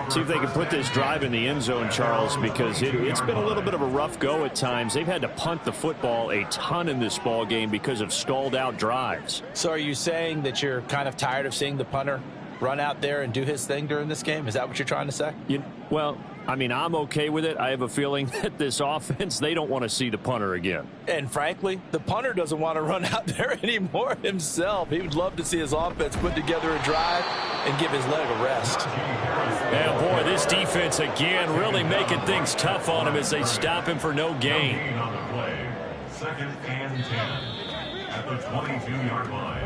See if they can put this drive in the end zone, Charles, because it's been a little bit of a rough go at times. They've had to punt the football a ton in this ball game because of stalled out drives. So are you saying that you're kind of tired of seeing the punter run out there and do his thing during this game? Is that what you're trying to say? Well, I mean, I'm okay with it. I have a feeling that this offense, they don't want to see the punter again. And frankly, the punter doesn't want to run out there anymore himself. He would love to see his offense put together a drive and give his leg a rest. And boy, this defense again really making things tough on him as they stop him for no gain. On the play, 2nd and 10 at the 22-yard line.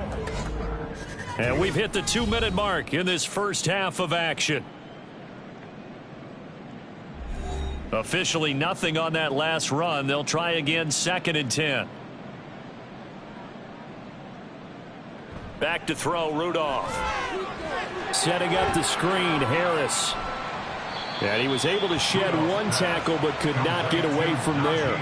And we've hit the 2-minute mark in this first half of action. Officially nothing on that last run. They'll try again 2nd and 10. Back to throw, Rudolph. Setting up the screen, Harris. And he was able to shed one tackle but could not get away from there.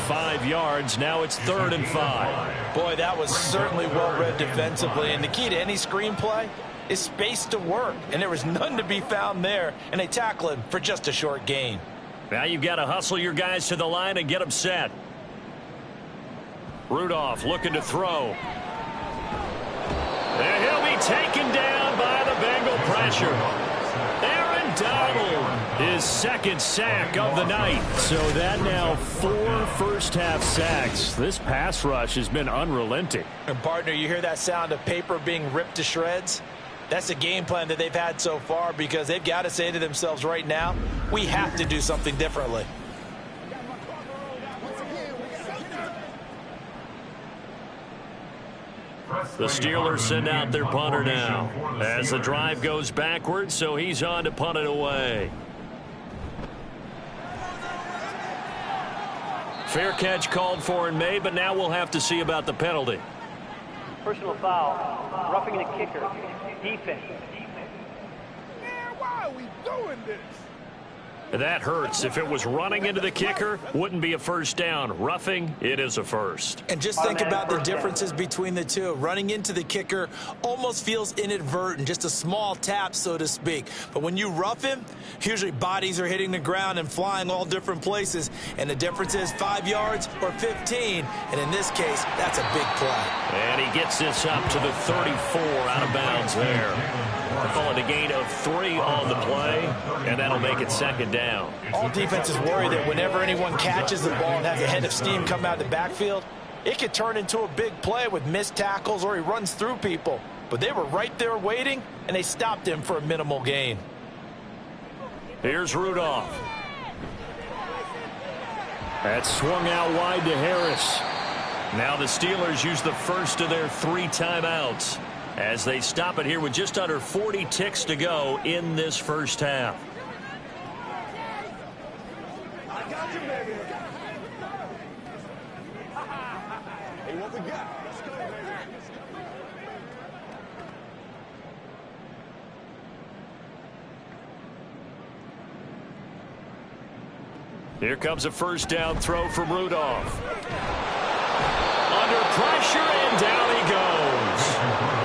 5 yards. Now it's 3rd and 5. Boy, that was certainly well-read defensively. And the key to any screenplay is space to work. And there was none to be found there. And they tackle him for just a short gain. Now you've got to hustle your guys to the line and get them set. Rudolph looking to throw. And he'll be taken down by the Bengal pressure. Aaron Donald, his 2nd sack of the night. So that now 4 first-half sacks. This pass rush has been unrelenting. And partner, you hear that sound of paper being ripped to shreds? That's the game plan that they've had so far, because they've got to say to themselves right now, we have to do something differently. The Steelers send out their punter now as the drive goes backwards, so he's on to punt it away. Fair catch called for and made, but now we'll have to see about the penalty. Personal foul, roughing the kicker, defense. Man, why are we doing this? That hurts. If it was running into the kicker, wouldn't be a first down. Roughing, it is a first. And just think about the differences between the two. Running into the kicker almost feels inadvertent, just a small tap, so to speak. But when you rough him, usually bodies are hitting the ground and flying all different places. And the difference is 5 yards or 15. And in this case, that's a big play. And he gets this up to the 34 out of bounds there. Call it a gain of 3 on the play, and that'll make it 2nd down. All defenses worry that whenever anyone catches the ball and has a head of steam come out of the backfield, it could turn into a big play with missed tackles or he runs through people. But they were right there waiting, and they stopped him for a minimal gain. Here's Rudolph. That's swung out wide to Harris. Now the Steelers use the first of their 3 timeouts as they stop it here with just under 40 ticks to go in this first half. I got you, baby. Hey, what we got? Let's go, baby. Here comes a first down throw from Rudolph. Under pressure, and down he goes.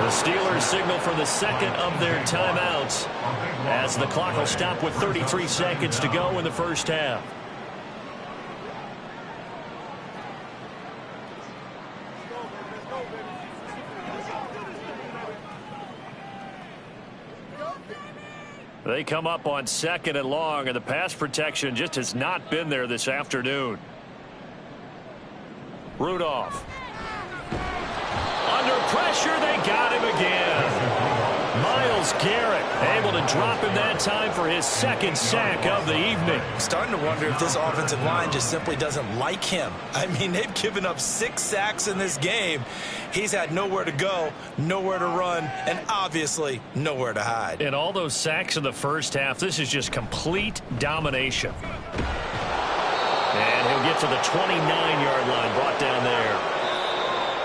The Steelers signal for the 2nd of their timeouts as the clock will stop with 33 seconds to go in the first half. They come up on 2nd and long, and the pass protection just has not been there this afternoon. Rudolph. Under pressure, they got him again. Myles Garrett able to drop him that time for his 2nd sack of the evening. Starting to wonder if this offensive line just simply doesn't like him. I mean, they've given up 6 sacks in this game. He's had nowhere to go, nowhere to run, and obviously nowhere to hide. And all those sacks in the first half, this is just complete domination. And he'll get to the 29-yard line, brought down there.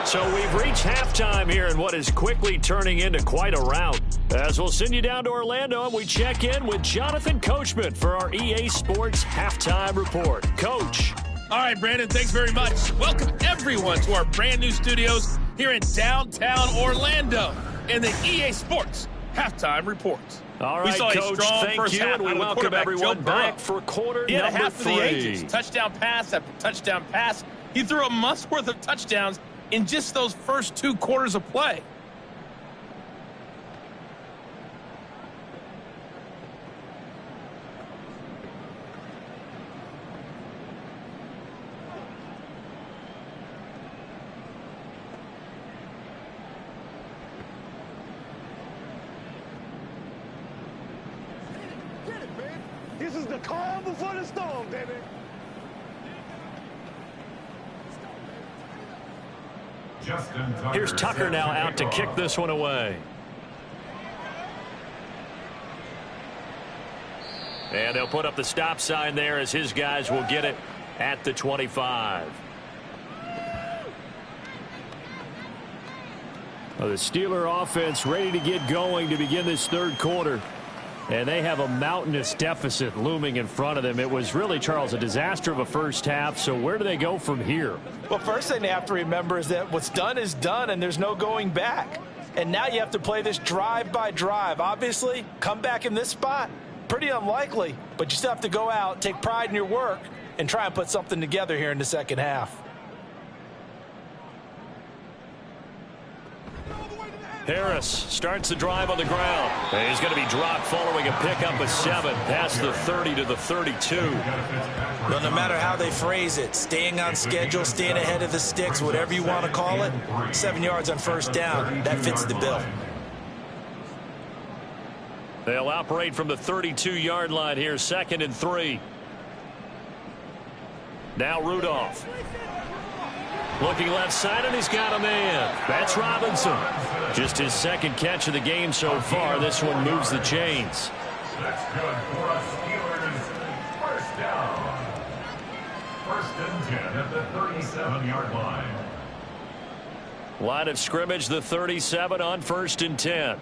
So we've reached halftime here in what is quickly turning into quite a rout. As we'll send you down to Orlando and we check in with Jonathan Coachman for our EA Sports Halftime Report. Coach. All right, Brandon, thanks very much. Welcome everyone to our brand new studios here in downtown Orlando in the EA Sports Halftime Report. All right, we saw Coach, a strong thank first you, half and we out of welcome everyone back for quarter he had number a half 3. of the ages. Touchdown pass after touchdown pass. He threw a month's worth of touchdowns in just those first 2 quarters of play. Get it, man. This is the calm before the storm, baby. Here's Tucker now out to kick this one away. And they'll put up the stop sign there as his guys will get it at the 25. Well, the Steeler offense ready to get going to begin this third quarter. And they have a mountainous deficit looming in front of them. It was really, Charles, a disaster of a first half. So where do they go from here? Well, first thing they have to remember is that what's done is done, and there's no going back. And now you have to play this drive by drive. Obviously, come back in this spot, pretty unlikely. But you still have to go out, take pride in your work, and try and put something together here in the second half. Harris starts the drive on the ground. And he's going to be dropped following a pickup of 7 past the 30 to the 32. Well, no matter how they phrase it, staying on schedule, staying ahead of the sticks, whatever you want to call it, 7 yards on first down, that fits the bill. They'll operate from the 32-yard line here, 2nd and 3. Now Rudolph. Looking left side, and he's got a man. That's Robinson. Just his 2nd catch of the game so far. This one moves the chains. That's good for us Steelers. First down. 1st and 10 at the 37-yard line. Line of scrimmage, the 37 on 1st and 10.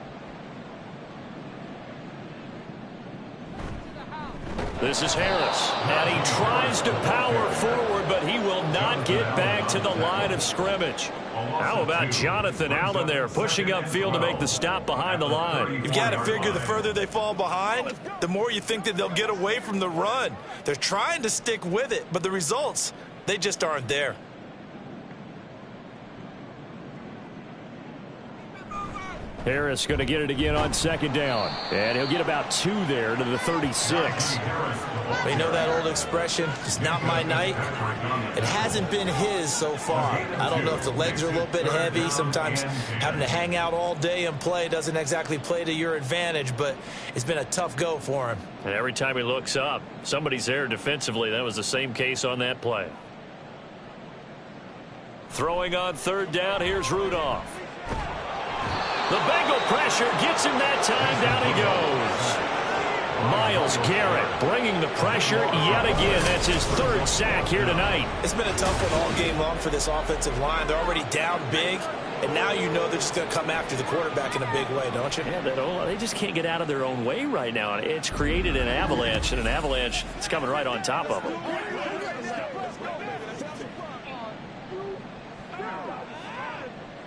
This is Harris, and he tries to power forward, but he will not get back to the line of scrimmage. How about Jonathan Allen there, pushing upfield to make the stop behind the line? You've got to figure the further they fall behind, the more you think that they'll get away from the run. They're trying to stick with it, but the results, they just aren't there. Harris going to get it again on 2nd down. And he'll get about 2 there to the 36. You know that old expression, it's not my night? It hasn't been his so far. I don't know if the legs are a little bit heavy. Sometimes having to hang out all day and play doesn't exactly play to your advantage, but it's been a tough go for him. And every time he looks up, somebody's there defensively. That was the same case on that play. Throwing on 3rd down, here's Rudolph. The Bengal pressure gets him that time. Down he goes. Myles Garrett bringing the pressure yet again. That's his 3rd sack here tonight. It's been a tough one all game long for this offensive line. They're already down big, and now you know they're just going to come after the quarterback in a big way, don't you? Yeah, they just can't get out of their own way right now. It's created an avalanche, and an avalanche is coming right on top of them.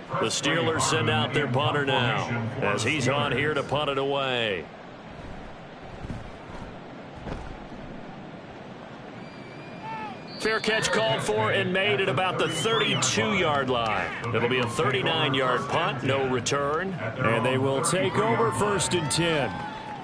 The Steelers send out their punter now as he's on here to punt it away. Fair catch called for and made at about the 32-yard line. It'll be a 39-yard punt, no return. And they will take over 1st and 10.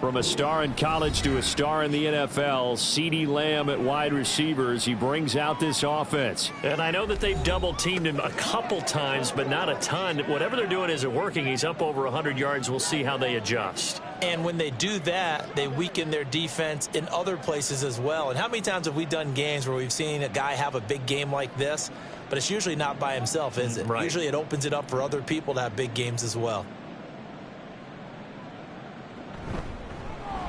From a star in college to a star in the NFL, CeeDee Lamb at wide receivers. He brings out this offense. And I know that they've double-teamed him a couple times, but not a ton. Whatever they're doing isn't working. He's up over 100 yards. We'll see how they adjust. And when they do that, they weaken their defense in other places as well. And how many times have we done games where we've seen a guy have a big game like this, but it's usually not by himself, is it? Right. Usually it opens it up for other people to have big games as well.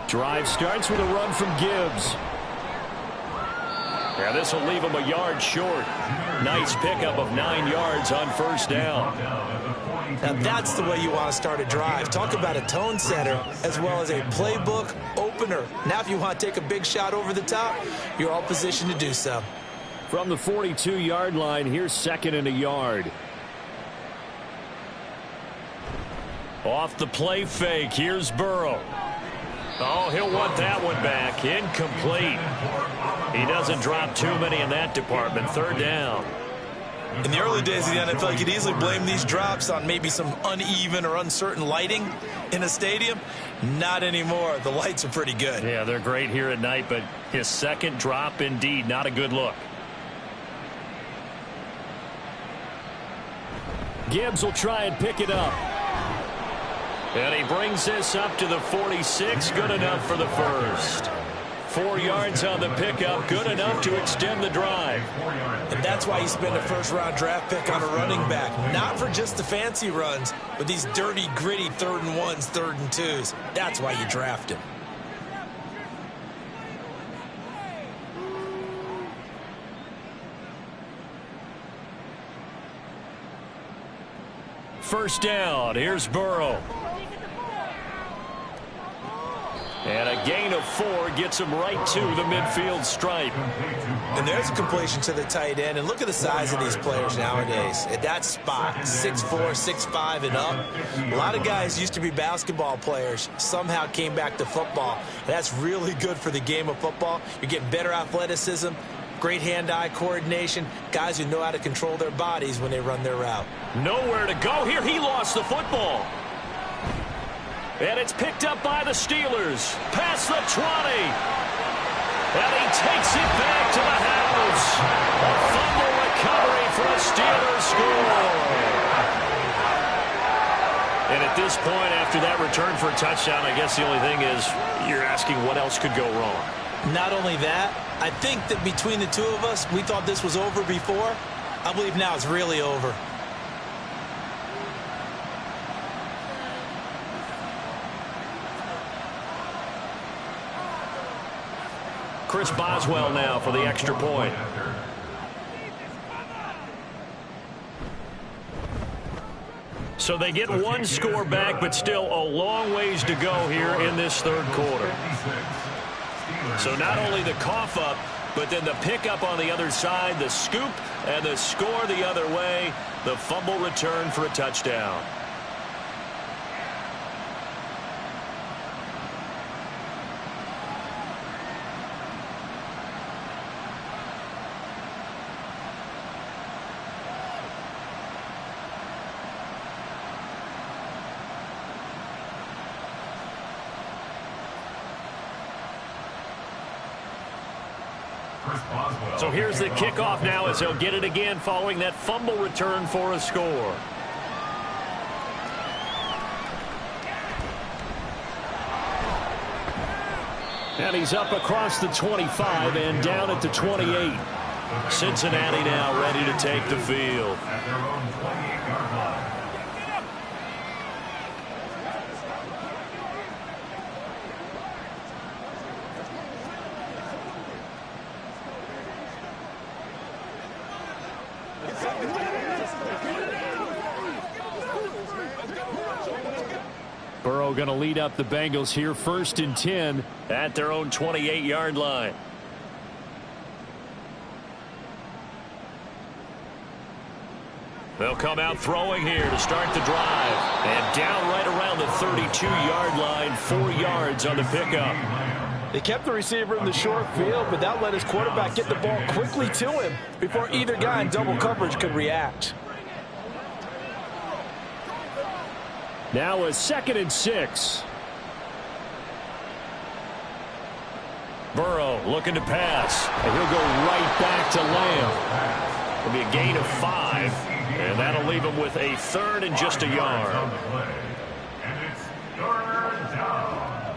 Drive starts with a run from Gibbs. Yeah, this will leave him a yard short. Nice pickup of 9 yards on first down. Now that's the way you want to start a drive. Talk about a tone setter as well as a playbook opener. Now if you want to take a big shot over the top, you're all positioned to do so. From the 42-yard line, here's 2nd and a yard. Off the play fake, here's Burrow. Oh, he'll want that one back. Incomplete. He doesn't drop too many in that department. 3rd down. In the early days of the NFL, you could easily blame these drops on maybe some uneven or uncertain lighting in a stadium. Not anymore. The lights are pretty good. Yeah, they're great here at night, but his 2nd drop, indeed, not a good look. Gibbs will try and pick it up. And he brings this up to the 46. Good enough for the first. 4 yards on the pickup. Good enough to extend the drive. And that's why you spend a first-round draft pick on a running back. Not for just the fancy runs, but these dirty, gritty 3rd and 1s, 3rd and 2s. That's why you draft him. First down. Here's Burrow. And a gain of 4 gets him right to the midfield stripe. And there's a completion to the tight end. And look at the size of these players nowadays. At that spot, 6'4", 6'5", and up. A lot of guys used to be basketball players, somehow came back to football. That's really good for the game of football. You're getting better athleticism, great hand-eye coordination, guys who know how to control their bodies when they run their route. Nowhere to go here. He lost the football. And it's picked up by the Steelers. Past the 20. And he takes it back to the house. A fumble recovery for a Steelers score. And at this point, after that return for a touchdown, I guess the only thing is you're asking what else could go wrong. Not only that, I think that between the two of us, we thought this was over before. I believe now it's really over. Chris Boswell now for the extra point. So they get 1 score back, but still a long ways to go here in this 3rd quarter. So not only the cough up, but then the pickup on the other side, the scoop, and the score the other way, the fumble return for a touchdown. So here's the kickoff now as he'll get it again following that fumble return for a score. And he's up across the 25 and down at the 28. Cincinnati now ready to take the field. At their own 28-yard line. Burrow going to lead up the Bengals here, 1st and 10 at their own 28-yard line. They'll come out throwing here to start the drive. And down right around the 32-yard line, 4 yards on the pickup. They kept the receiver in the short field, but that let his quarterback get the ball quickly to him before either guy in double coverage could react. Now a 2nd and 6. Burrow looking to pass. And he'll go right back to Lamb. It'll be a gain of 5. And that'll leave him with a 3rd and just a yard. And it's 3rd down.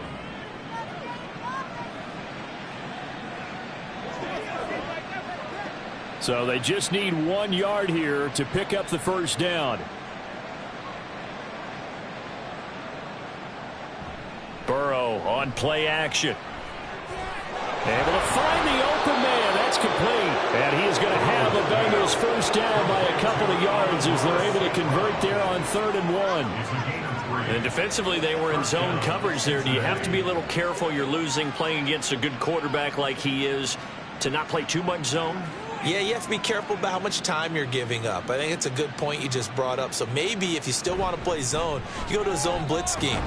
So they just need 1 yard here to pick up the first down. Burrow on play action. Able to find the open man. That's complete. And he is going to have a Bengals Steelers first down by a couple of yards as they're able to convert there on 3rd and 1. And defensively, they were in zone coverage there. Do you have to be a little careful? You're losing playing against a good quarterback like he is to not play too much zone? Yeah, you have to be careful about how much time you're giving up. I think it's a good point you just brought up. So maybe if you still want to play zone, you go to a zone blitz scheme.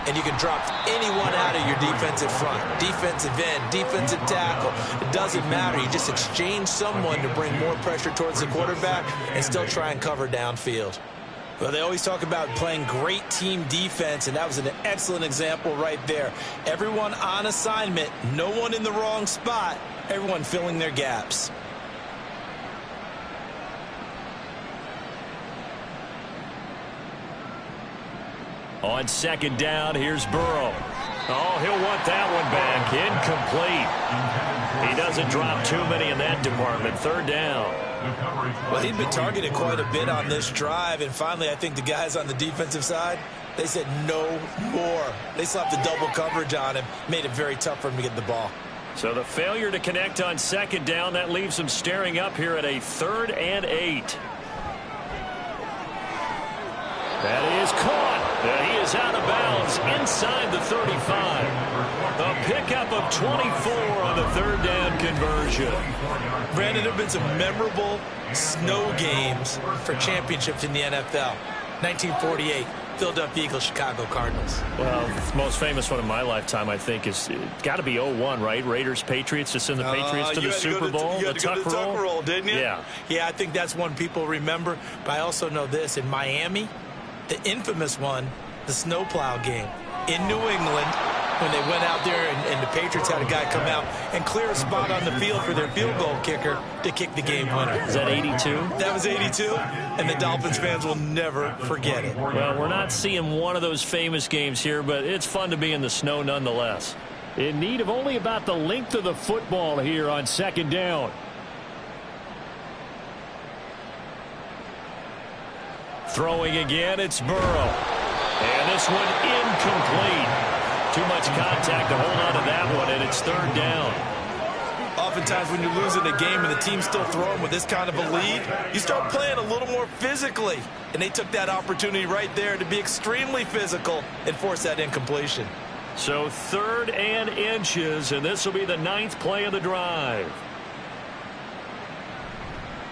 And you can drop anyone out of your defensive front, defensive end, defensive tackle. It doesn't matter. You just exchange someone to bring more pressure towards the quarterback and still try and cover downfield. Well, they always talk about playing great team defense, and that was an excellent example right there. Everyone on assignment, no one in the wrong spot, everyone filling their gaps. On 2nd down, here's Burrow. Oh, he'll want that one back. Incomplete. He doesn't drop too many in that department. 3rd down. Well, he'd been targeted quite a bit on this drive, and finally I think the guys on the defensive side, they said no more. They slapped the double coverage on him, made it very tough for him to get the ball. So the failure to connect on 2nd down, that leaves him staring up here at a 3rd and 8. That is caught. And he is out of bounds inside the 35. A pickup of 24 on the 3rd down conversion. Brandon, there have been some memorable snow games for championships in the NFL. 1948, Philadelphia Eagles, Chicago Cardinals. Well, the most famous one in my lifetime, I think, is got to be 01, right? Raiders, Patriots, to send the Patriots to the Super Bowl. You had to go to the tuck roll, didn't you? Yeah. Yeah, I think that's one people remember. But I also know this. In Miami, the infamous one, the snowplow game in New England, when they went out there and the Patriots had a guy come out and clear a spot on the field for their field goal kicker to kick the game winner. Is that 82? That was 82, and the Dolphins fans will never forget it. Well, we're not seeing one of those famous games here, but it's fun to be in the snow nonetheless. In need of only about the length of the football here on 2nd down. Throwing again, it's Burrow. And this one incomplete. Too much contact to hold on to that one, and it's 3rd down. Oftentimes when you're losing a game and the team's still throwing with this kind of a lead, you start playing a little more physically. And they took that opportunity right there to be extremely physical and force that incompletion. So 3rd and inches, and this will be the 9th play of the drive.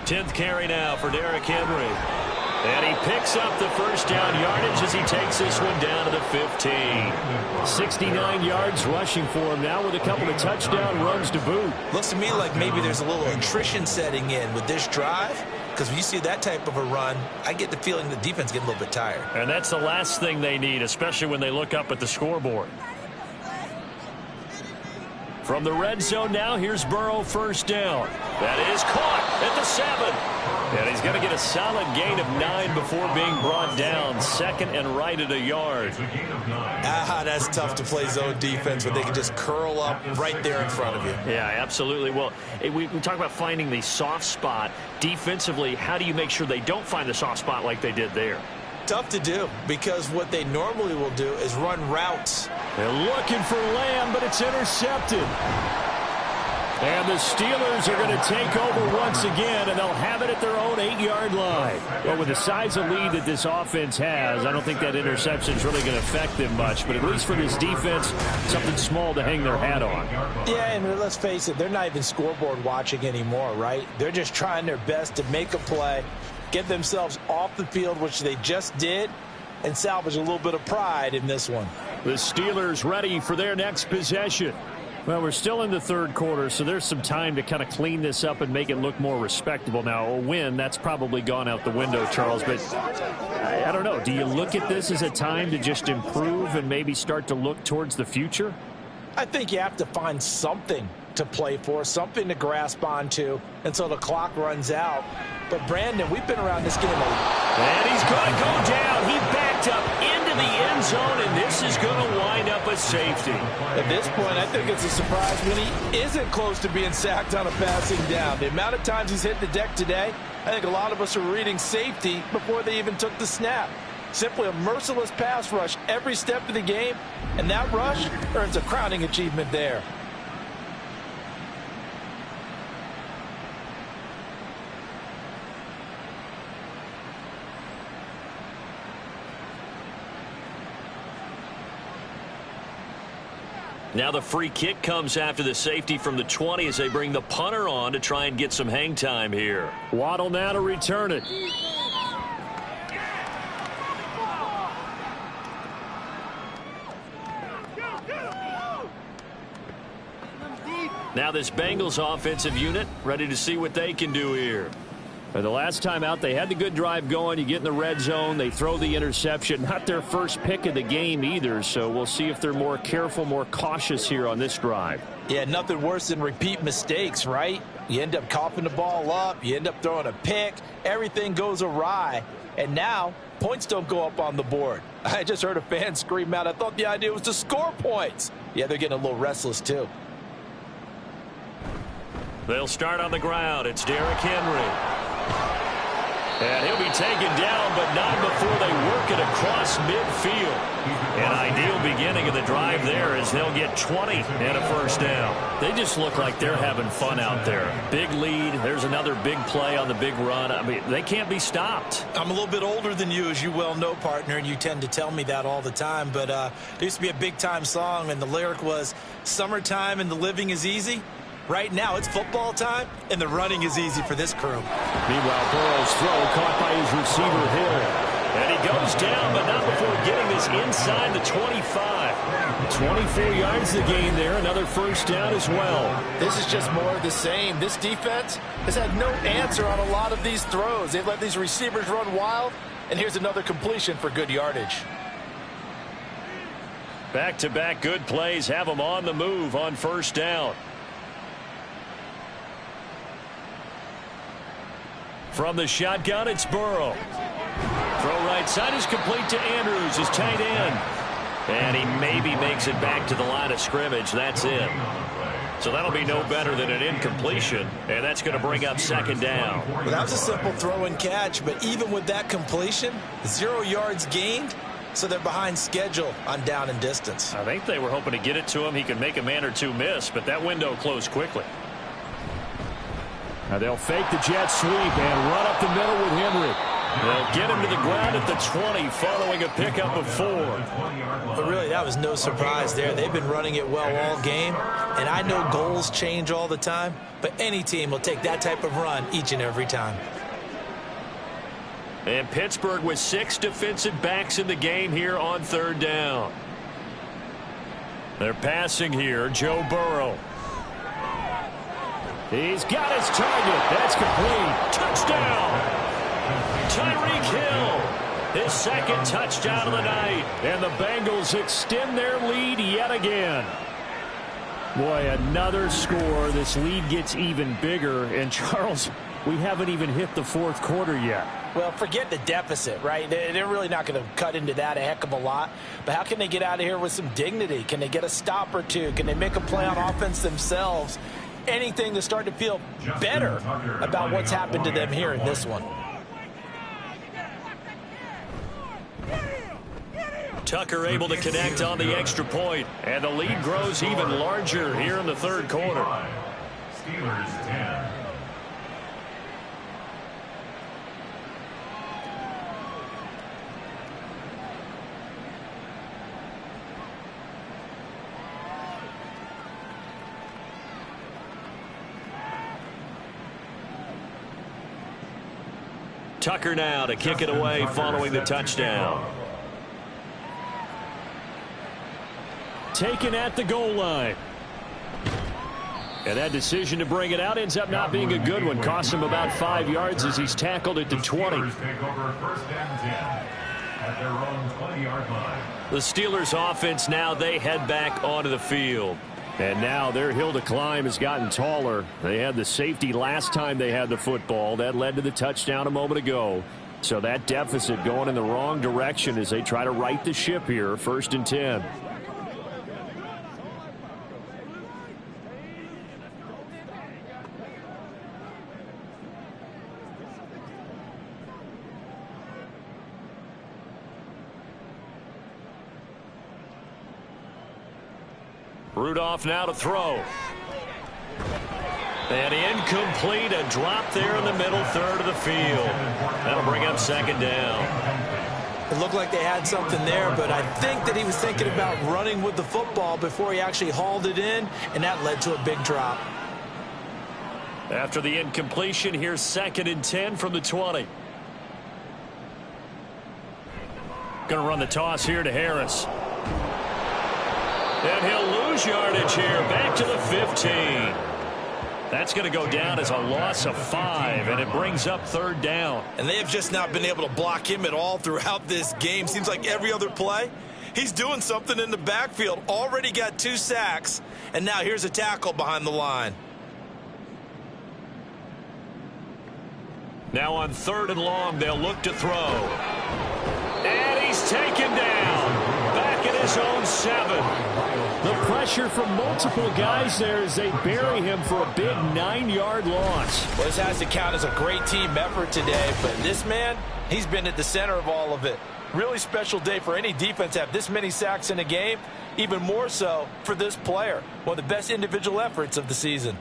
10th carry now for Derrick Henry. And he picks up the first down yardage as he takes this one down to the 15. 69 yards rushing for him now with a couple of touchdown runs to boot. Looks to me like maybe there's a little attrition setting in with this drive, because when you see that type of a run, I get the feeling the defense getting a little bit tired. And that's the last thing they need, especially when they look up at the scoreboard. From the red zone now, here's Burrow, 1st down. That is caught at the 7. And he's going to get a solid gain of 9 before being brought down. 2nd and right at a yard. That's tough to play zone defense when they can just curl up right there in front of you. Yeah, absolutely. Well, we talk about finding the soft spot. Defensively, how do you make sure they don't find the soft spot like they did there? Tough to do, because what they normally will do is run routes. They're looking for Lamb, but it's intercepted. And the Steelers are going to take over once again, and they'll have it at their own 8-yard line. Well, with the size of lead that this offense has, I don't think that interception is really going to affect them much. But at least for this defense, something small to hang their hat on. Yeah, and let's face it, they're not even scoreboard watching anymore, right? They're just trying their best to make a play, get themselves off the field, which they just did, and salvage a little bit of pride in this one. The Steelers ready for their next possession. Well, we're still in the 3rd quarter, so there's some time to kind of clean this up and make it look more respectable. Now, a win, that's probably gone out the window, Charles, but I don't know. Do you look at this as a time to just improve and maybe start to look towards the future? I think you have to find something to play for, something to grasp onto until the clock runs out. But, Brandon, we've been around this game a lot. And he's going to go down. He backed up into the end zone, and this is going to wind up a safety. At this point, I think it's a surprise when he isn't close to being sacked on a passing down. The amount of times he's hit the deck today, I think a lot of us are reading safety before they even took the snap. Simply a merciless pass rush every step of the game, and that rush earns a crowning achievement there. Now the free kick comes after the safety from the 20 as they bring the punter on to try and get some hang time here. Waddle now to return it. Now this Bengals offensive unit ready to see what they can do here. The last time out, they had the good drive going. You get in the red zone, they throw the interception. Not their first pick of the game either, so we'll see if they're more careful, more cautious here on this drive. Yeah, nothing worse than repeat mistakes, right? You end up coughing the ball up, you end up throwing a pick, everything goes awry, and now points don't go up on the board. I just heard a fan scream out, I thought the idea was to score points. Yeah, they're getting a little restless too. They'll start on the ground. It's Derrick Henry. And he'll be taken down, but not before they work it across midfield. An ideal beginning of the drive there as they'll get 20 and a first down. They just look like they're having fun out there. Big lead. There's another big play on the big run. I mean, they can't be stopped. I'm a little bit older than you, as you well know, partner, and you tend to tell me that all the time. But there used to be a big-time song, and the lyric was, "Summertime and the living is easy." Right now, it's football time, and the running is easy for this crew. Meanwhile, Burrow's throw caught by his receiver, Hill. And he goes down, but not before getting this inside the 25. 24 yards the gain there. Another first down as well. This is just more of the same. This defense has had no answer on a lot of these throws. They've let these receivers run wild, and here's another completion for good yardage. Back-to-back good plays have them on the move on first down. From the shotgun, it's Burrow. Throw right side is complete to Andrews, his tight end. And he maybe makes it back to the line of scrimmage. That's it. So that'll be no better than an incompletion, and that's going to bring up second down. Well, that was a simple throw and catch, but even with that completion, 0 yards gained, so they're behind schedule on down and distance. I think they were hoping to get it to him. He could make a man or two miss, but that window closed quickly. Now they'll fake the jet sweep and run up the middle with Henry. They'll get him to the ground at the 20 following a pickup of 4. But really, that was no surprise there. They've been running it well all game, and I know goals change all the time, but any team will take that type of run each and every time. And Pittsburgh with 6 defensive backs in the game here on third down. They're passing here, Joe Burrow. He's got his target. That's complete. Touchdown! Tyreek Hill, his second touchdown of the night. And the Bengals extend their lead yet again. Boy, another score. This lead gets even bigger. And, Charles, we haven't even hit the fourth quarter yet. Well, forget the deficit, right? They're really not going to cut into that a heck of a lot. But how can they get out of here with some dignity? Can they get a stop or two? Can they make a play on offense themselves? Anything to start to feel better about what's happened to them here in this one. Tucker able to connect on the extra point, and the lead grows even larger here in the third quarter. Steelers 10. Tucker now to kick it away following the touchdown. Taken at the goal line. And that decision to bring it out ends up not being a good one. Costs him about 5 yards as he's tackled at the 20. Take over first and 10 at their own 20-yard line. The Steelers offense now, they head back onto the field. And now their hill to climb has gotten taller. They had the safety last time they had the football. That led to the touchdown a moment ago. So that deficit going in the wrong direction as they try to right the ship here. First and 10. Rudolph now to throw. And incomplete, a drop there in the middle third of the field. That'll bring up second down. It looked like they had something there, but I think that he was thinking about running with the football before he actually hauled it in, and that led to a big drop. After the incompletion, here's 2nd and 10 from the 20. Going to run the toss here to Harris. And he'll lose yardage here, back to the 15. That's going to go down as a loss of 5, and it brings up 3rd down. And they have just not been able to block him at all throughout this game. Seems like every other play, he's doing something in the backfield. Already got 2 sacks, and now here's a tackle behind the line. Now on 3rd and long, they'll look to throw. And he's taken down. Back at his own 7. The pressure from multiple guys there as they bury him for a big 9-yard loss. Well, this has to count as a great team effort today, but this man, he's been at the center of all of it. Really special day for any defense to have this many sacks in a game, even more so for this player. One of the best individual efforts of the season.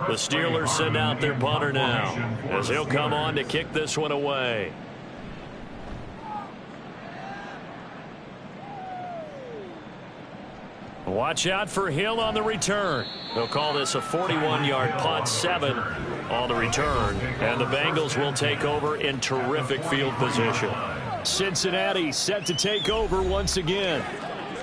The Steelers send out their punter now as he'll come on to kick this one away. Watch out for Hill on the return. They'll call this a 41-yard punt, 7 on the return. And the Bengals will take over in terrific field position. Cincinnati set to take over once again.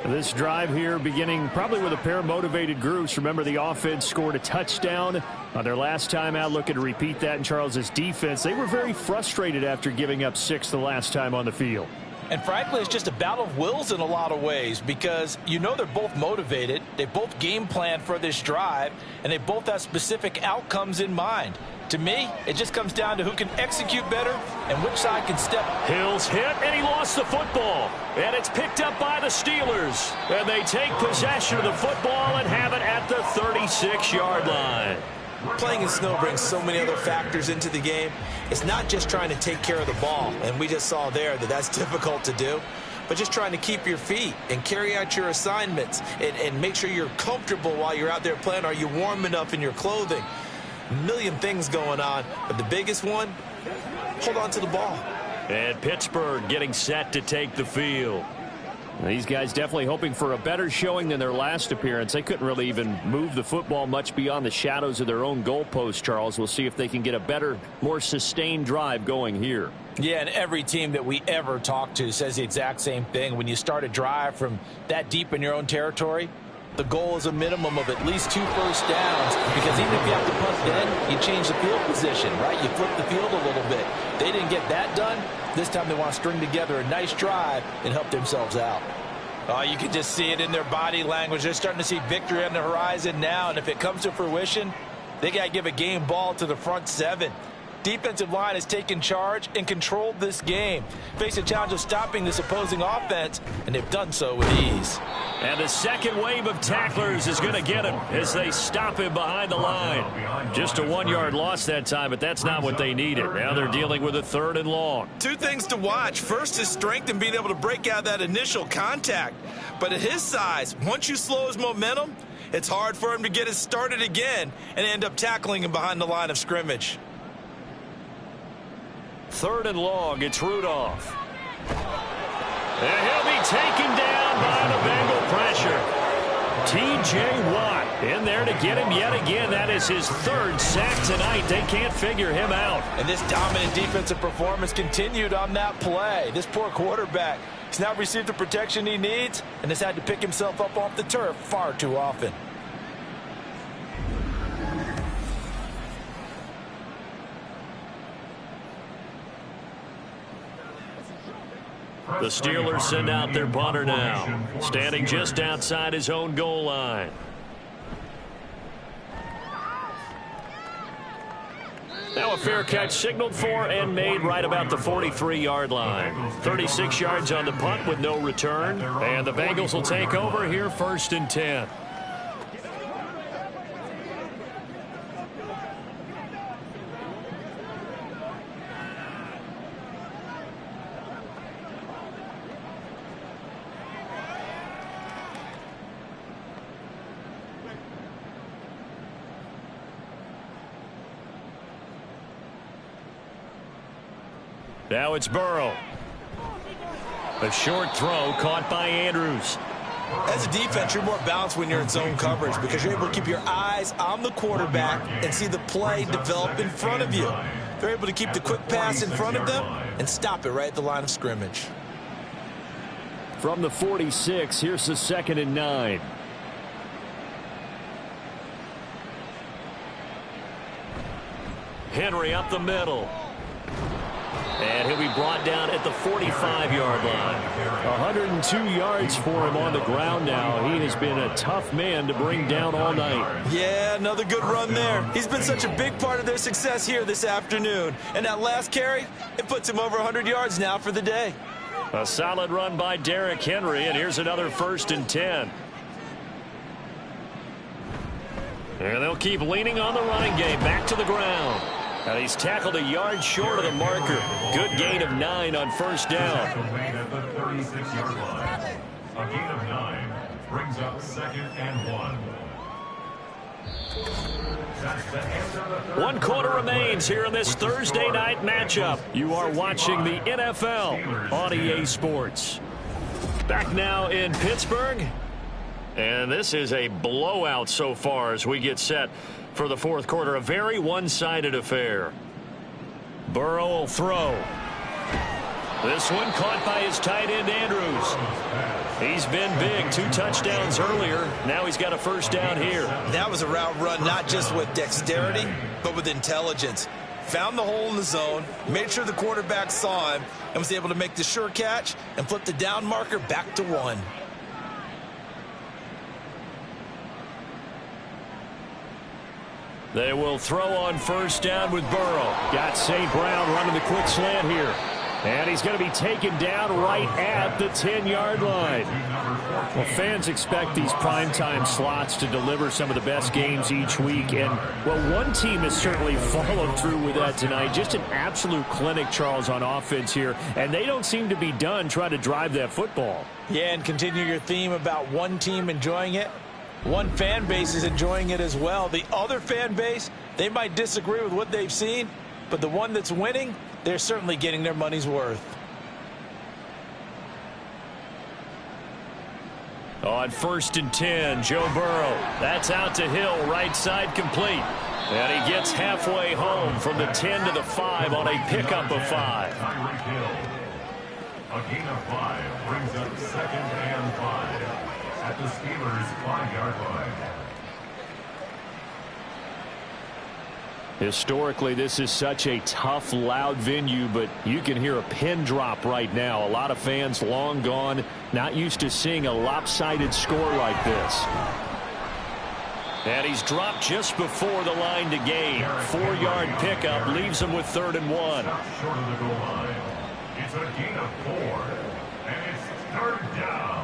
This drive here beginning probably with a pair of motivated groups. Remember, the offense scored a touchdown on their last time out. Looking to repeat that in Charles's defense. They were very frustrated after giving up 6 the last time on the field. And frankly, it's just a battle of wills in a lot of ways because you know they're both motivated. They both game plan for this drive, and they both have specific outcomes in mind. To me, it just comes down to who can execute better and which side can step. Hill's hit, and he lost the football. And it's picked up by the Steelers. And they take possession of the football and have it at the 36-yard line. Playing in snow brings so many other factors into the game. It's not just trying to take care of the ball, and we just saw there that that's difficult to do, but just trying to keep your feet and carry out your assignments and make sure you're comfortable while you're out there playing. Are you warm enough in your clothing? A million things going on, but the biggest one, hold on to the ball. And Pittsburgh getting set to take the field. These guys definitely hoping for a better showing than their last appearance. They couldn't really even move the football much beyond the shadows of their own goalpost, Charles. We'll see if they can get a better, more sustained drive going here. Yeah, and every team that we ever talk to says the exact same thing. When you start a drive from that deep in your own territory, the goal is a minimum of at least 2 first downs, because even if you have to punt then, you change the field position, right? You flip the field a little bit. They didn't get that done. This time they want to string together a nice drive and help themselves out. Oh, you can just see it in their body language. They're starting to see victory on the horizon now, and if it comes to fruition, they got to give a game ball to the front 7. Defensive line has taken charge and controlled this game. Face a challenge of stopping this opposing offense, and they've done so with ease. And the second wave of tacklers is going to get him as they stop him behind the line. Just a 1-yard loss that time, but that's not what they needed. Now they're dealing with a 3rd and long. 2 things to watch. First, his strength and being able to break out that initial contact. But at his size, once you slow his momentum, it's hard for him to get it started again and end up tackling him behind the line of scrimmage. 3rd and long, it's Rudolph. And he'll be taken down by the Bengal pressure. T.J. Watt in there to get him yet again. That is his 3rd sack tonight. They can't figure him out. And this dominant defensive performance continued on that play. This poor quarterback, he's not received the protection he needs and has had to pick himself up off the turf far too often. The Steelers send out their punter now, standing just outside his own goal line. Now a fair catch signaled for and made right about the 43-yard line. 36 yards on the punt with no return. And the Bengals will take over here 1st and 10. Now it's Burrow. A short throw caught by Andrews. As a defense, you're more balanced when you're in zone coverage because you're able to keep your eyes on the quarterback and see the play develop in front of you. They're able to keep the quick pass in front of them and stop it right at the line of scrimmage. From the 46, here's the 2nd and 9. Henry up the middle. And he'll be brought down at the 45-yard line. 102 yards for him on the ground now. He has been a tough man to bring down all night. Yeah, another good run there. He's been such a big part of their success here this afternoon. And that last carry, it puts him over 100 yards now for the day. A solid run by Derrick Henry, and here's another 1st and 10. And they'll keep leaning on the running game. Back to the ground. And he's tackled a yard short of the marker. Good gain of 9 on 1st down. At the 36-yard line. A gain of 9 brings up 2nd and 1. One quarter remains here in this Thursday night matchup. You are watching the NFL on EA Sports. Back now in Pittsburgh. And this is a blowout so far as we get set for the 4th quarter. A very one-sided affair. Burrow will throw. This one caught by his tight end, Andrews. He's been big. 2 touchdowns earlier. Now he's got a 1st down here. That was a route run not just with dexterity, but with intelligence. Found the hole in the zone, made sure the quarterback saw him, and was able to make the sure catch and flip the down marker back to 1. They will throw on 1st down with Burrow. Got St. Brown running the quick slant here. And he's going to be taken down right at the 10-yard line. Well, fans expect these primetime slots to deliver some of the best games each week. And, well, one team has certainly followed through with that tonight. Just an absolute clinic, Charles, on offense here. And they don't seem to be done trying to drive that football. Yeah, and continue your theme about one team enjoying it. One fan base is enjoying it as well. The other fan base, they might disagree with what they've seen, but the one that's winning, they're certainly getting their money's worth. On 1st and 10, Joe Burrow. That's out to Hill, right side complete. And he gets halfway home from the 10 to the 5 on a pickup of 5. Tyreek Hill. A gain of 5 brings up 2nd and 5 at the Steelers' 5-yard line. Historically, this is such a tough, loud venue, but you can hear a pin drop right now. A lot of fans long gone, not used to seeing a lopsided score like this. And he's dropped just before the line to gain. 4-yard pickup leaves him with 3rd and 1. Short of the goal line. It's a gain of 4, and it's 3rd down.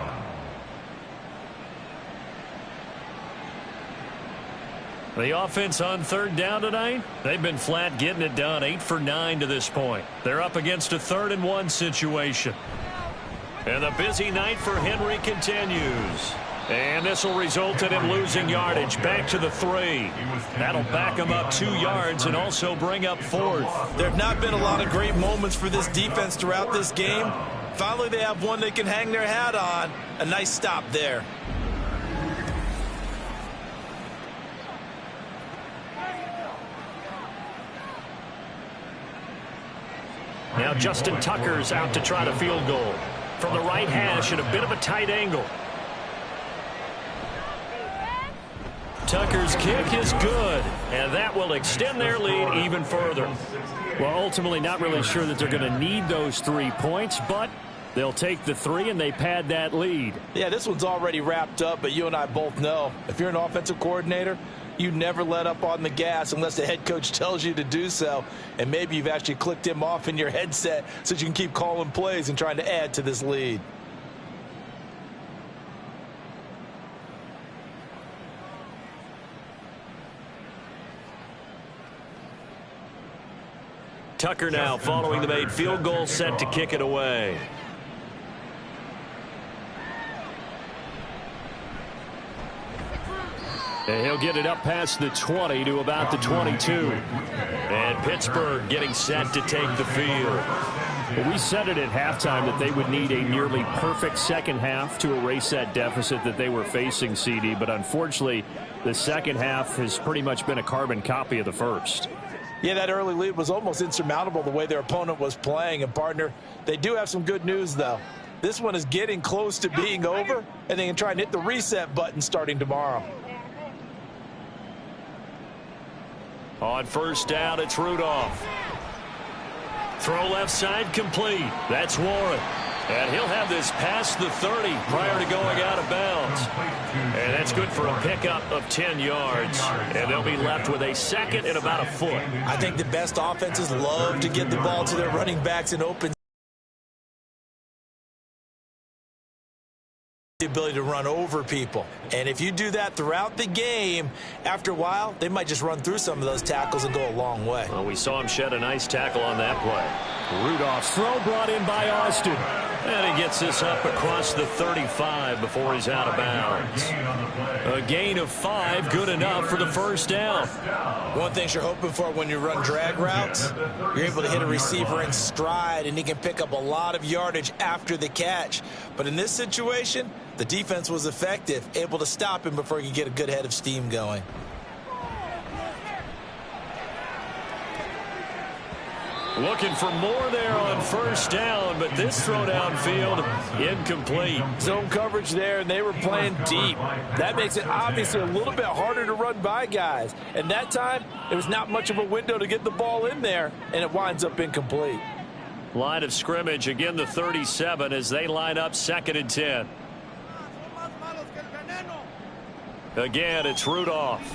The offense on 3rd down tonight, they've been flat getting it done. 8 for 9 to this point. They're up against a 3rd and 1 situation. And the busy night for Henry continues. And this will result in him losing yardage back to the 3. That'll back him up 2 yards and also bring up 4th. There have not been a lot of great moments for this defense throughout this game. Finally, they have one they can hang their hat on. A nice stop there. Now Justin Tucker's out to try the field goal. From the right hash at a bit of a tight angle. Tucker's kick is good, and that will extend their lead even further. Well, ultimately not really sure that they're going to need those 3 points, but they'll take the 3 and they pad that lead. Yeah, this one's already wrapped up, but you and I both know if you're an offensive coordinator, you never let up on the gas unless the head coach tells you to do so. And maybe you've actually clicked him off in your headset so you can keep calling plays and trying to add to this lead. Tucker now following the made field goal, set to kick it away. And he'll get it up past the 20 to about the 22. And Pittsburgh getting set to take the field. Well, we said it at halftime that they would need a nearly perfect second half to erase that deficit that they were facing, CD. But unfortunately, the second half has pretty much been a carbon copy of the first. Yeah, that early lead was almost insurmountable the way their opponent was playing. And, partner, they do have some good news, though. This one is getting close to being over, and they can try and hit the reset button starting tomorrow. On first down, it's Rudolph. Throw left side complete. That's Warren. And he'll have this past the 30 prior to going out of bounds. And that's good for a pickup of 10 yards. And they'll be left with a second and about a foot. I think the best offenses love to get the ball to their running backs in open. The ability to run over people. And if you do that throughout the game, after a while, they might just run through some of those tackles and go a long way. Well, we saw him shed a nice tackle on that play. Rudolph's throw brought in by Austin. And he gets this up across the 35 before he's out of bounds. A gain of 5, good enough for the first down. One thing you're hoping for when you run drag routes, you're able to hit a receiver in stride, and he can pick up a lot of yardage after the catch. But in this situation, the defense was effective, able to stop him before he could get a good head of steam going. Looking for more there on first down, but this throw downfield incomplete. Zone coverage there, and they were playing deep. That makes it obviously a little bit harder to run by guys. And that time, there was not much of a window to get the ball in there, and it winds up incomplete. Line of scrimmage, again the 37 as they line up 2nd and 10. Again, it's Rudolph.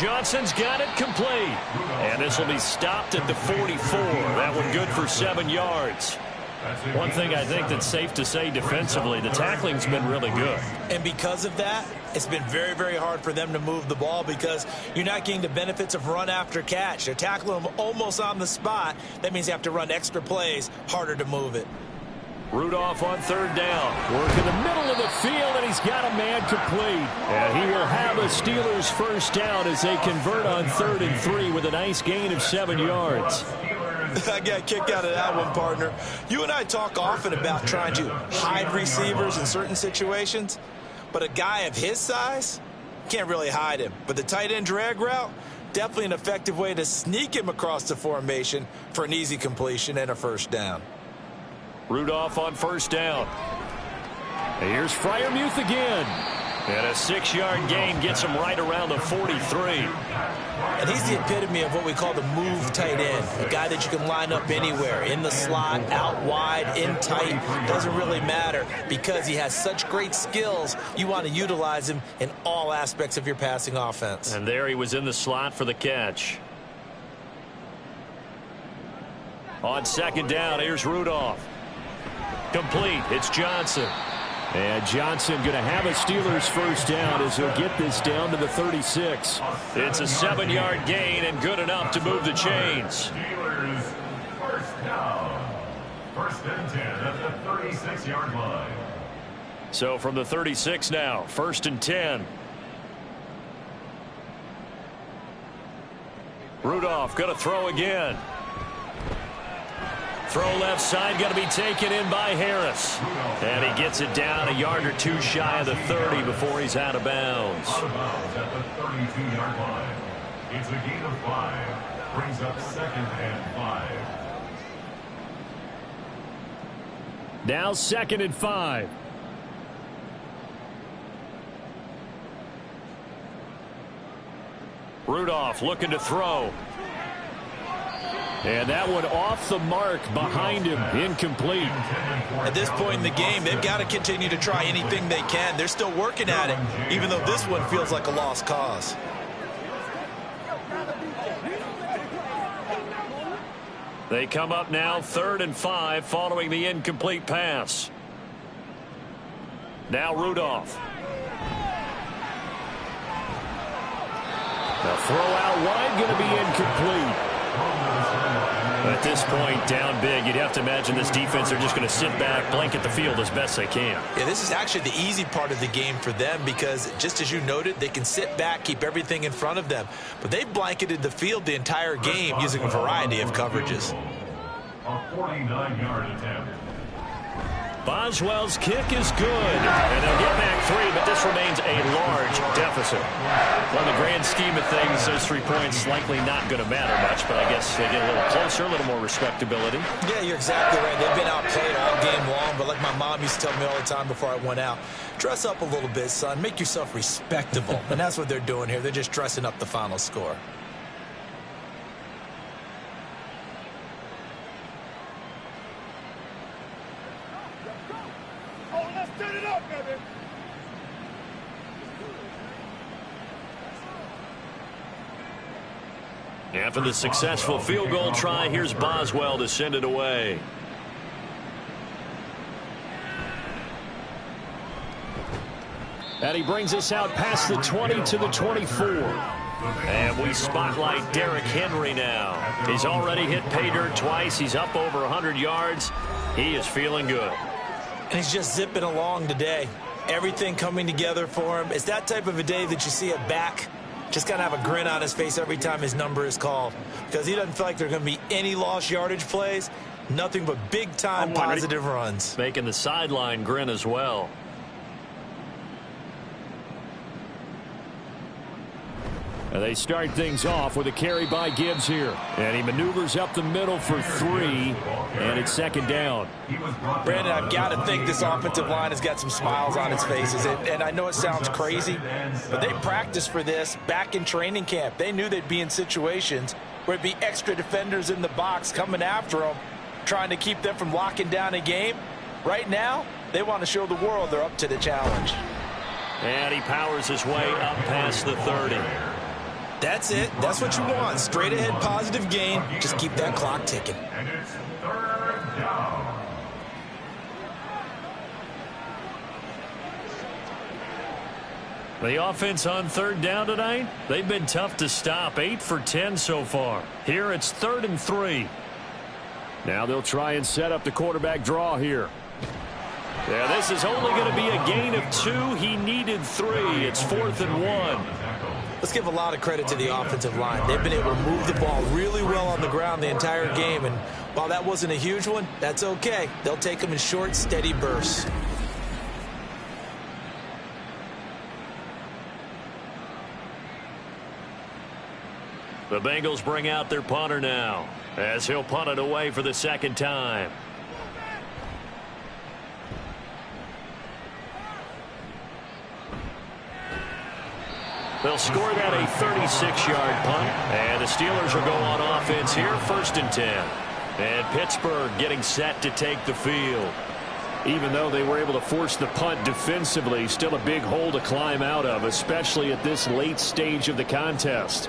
Johnson's got it complete. And this will be stopped at the 44. That one good for 7 yards. One thing I think that's safe to say defensively, the tackling's been really good. And because of that, it's been very, very hard for them to move the ball because you're not getting the benefits of run after catch. They're tackling them almost on the spot. That means you have to run extra plays, harder to move it. Rudolph on 3rd down. Work in the middle of the field, and he's got a man complete. And he will have a Steelers first down as they convert on 3rd and 3 with a nice gain of 7 yards. I got a kick out of that one, partner. You and I talk often about trying to hide receivers in certain situations, but a guy of his size can't really hide him. But the tight end drag route, definitely an effective way to sneak him across the formation for an easy completion and a first down. Rudolph on first down. Here's Freiermuth again. And a 6-yard gain gets him right around the 43. And he's the epitome of what we call the move tight end. A guy that you can line up anywhere, in the slot, out wide, in tight. Doesn't really matter because he has such great skills. You want to utilize him in all aspects of your passing offense. And there he was in the slot for the catch. On 2nd down, here's Rudolph. Complete. It's Johnson. And Johnson going to have a Steelers first down as he'll get this down to the 36. It's a 7-yard gain and good enough to move the chains. Steelers first down. 1st and 10 at the 36-yard line. So from the 36 now, 1st and 10. Rudolph going to throw again. Throw left side, going to be taken in by Harris. And he gets it down a yard or two shy of the 30 before he's out of bounds. Out of bounds at the 32-yard line. It's a gain of 5. Brings up 2nd and 5. Now 2nd and 5. Rudolph looking to throw. And that one off the mark behind him, incomplete. At this point in the game, they've got to continue to try anything they can. They're still working at it, even though this one feels like a lost cause. They come up now 3rd and 5 following the incomplete pass. Now Rudolph. The throw out wide going to be incomplete. At this point, down big, you'd have to imagine this defense are just going to sit back, blanket the field as best they can. Yeah, this is actually the easy part of the game for them because, just as you noted, they can sit back, keep everything in front of them. But they've blanketed the field the entire game using a variety of coverages. A 49-yard attempt. Boswell's kick is good, and they'll get back 3, but this remains a large deficit. On the grand scheme of things, those 3 points likely not going to matter much, but I guess they get a little closer, a little more respectability. Yeah, you're exactly right. They've been outplayed all game long, but like my mom used to tell me all the time before I went out, dress up a little bit, son. Make yourself respectable. And that's what they're doing here. They're just dressing up the final score. After the successful field goal try, here's Boswell to send it away. And he brings us out past the 20 to the 24. And we spotlight Derrick Henry now. He's already hit pay dirt twice. He's up over 100 yards. He is feeling good. And he's just zipping along today. Everything coming together for him. It's that type of a day that you see a back just kind of have a grin on his face every time his number is called, because he doesn't feel like there are going to be any lost yardage plays, nothing but big-time positive runs. Making the sideline grin as well. And they start things off with a carry by Gibbs here. And he maneuvers up the middle for 3, and it's second down. Brandon, I've got to think this offensive line has got some smiles on its faces. And I know it sounds crazy, but they practiced for this back in training camp. They knew they'd be in situations where it'd be extra defenders in the box coming after them, trying to keep them from locking down a game. Right now, they want to show the world they're up to the challenge. And he powers his way up past the 30. That's it. That's what you want. Straight ahead positive gain. Just keep that clock ticking. And it's 3rd down. The offense on 3rd down tonight, they've been tough to stop. 8 for 10 so far. Here it's 3rd and 3. Now they'll try and set up the quarterback draw here. Yeah, this is only going to be a gain of 2. He needed 3. It's 4th and 1. Let's give a lot of credit to the offensive line. They've been able to move the ball really well on the ground the entire game. And while that wasn't a huge one, that's okay. They'll take them in short, steady bursts. The Bengals bring out their punter now, as he'll punt it away for the 2nd time. They'll score that a 36-yard punt, and the Steelers will go on offense here, 1st and 10. And Pittsburgh getting set to take the field. Even though they were able to force the punt defensively, still a big hole to climb out of, especially at this late stage of the contest.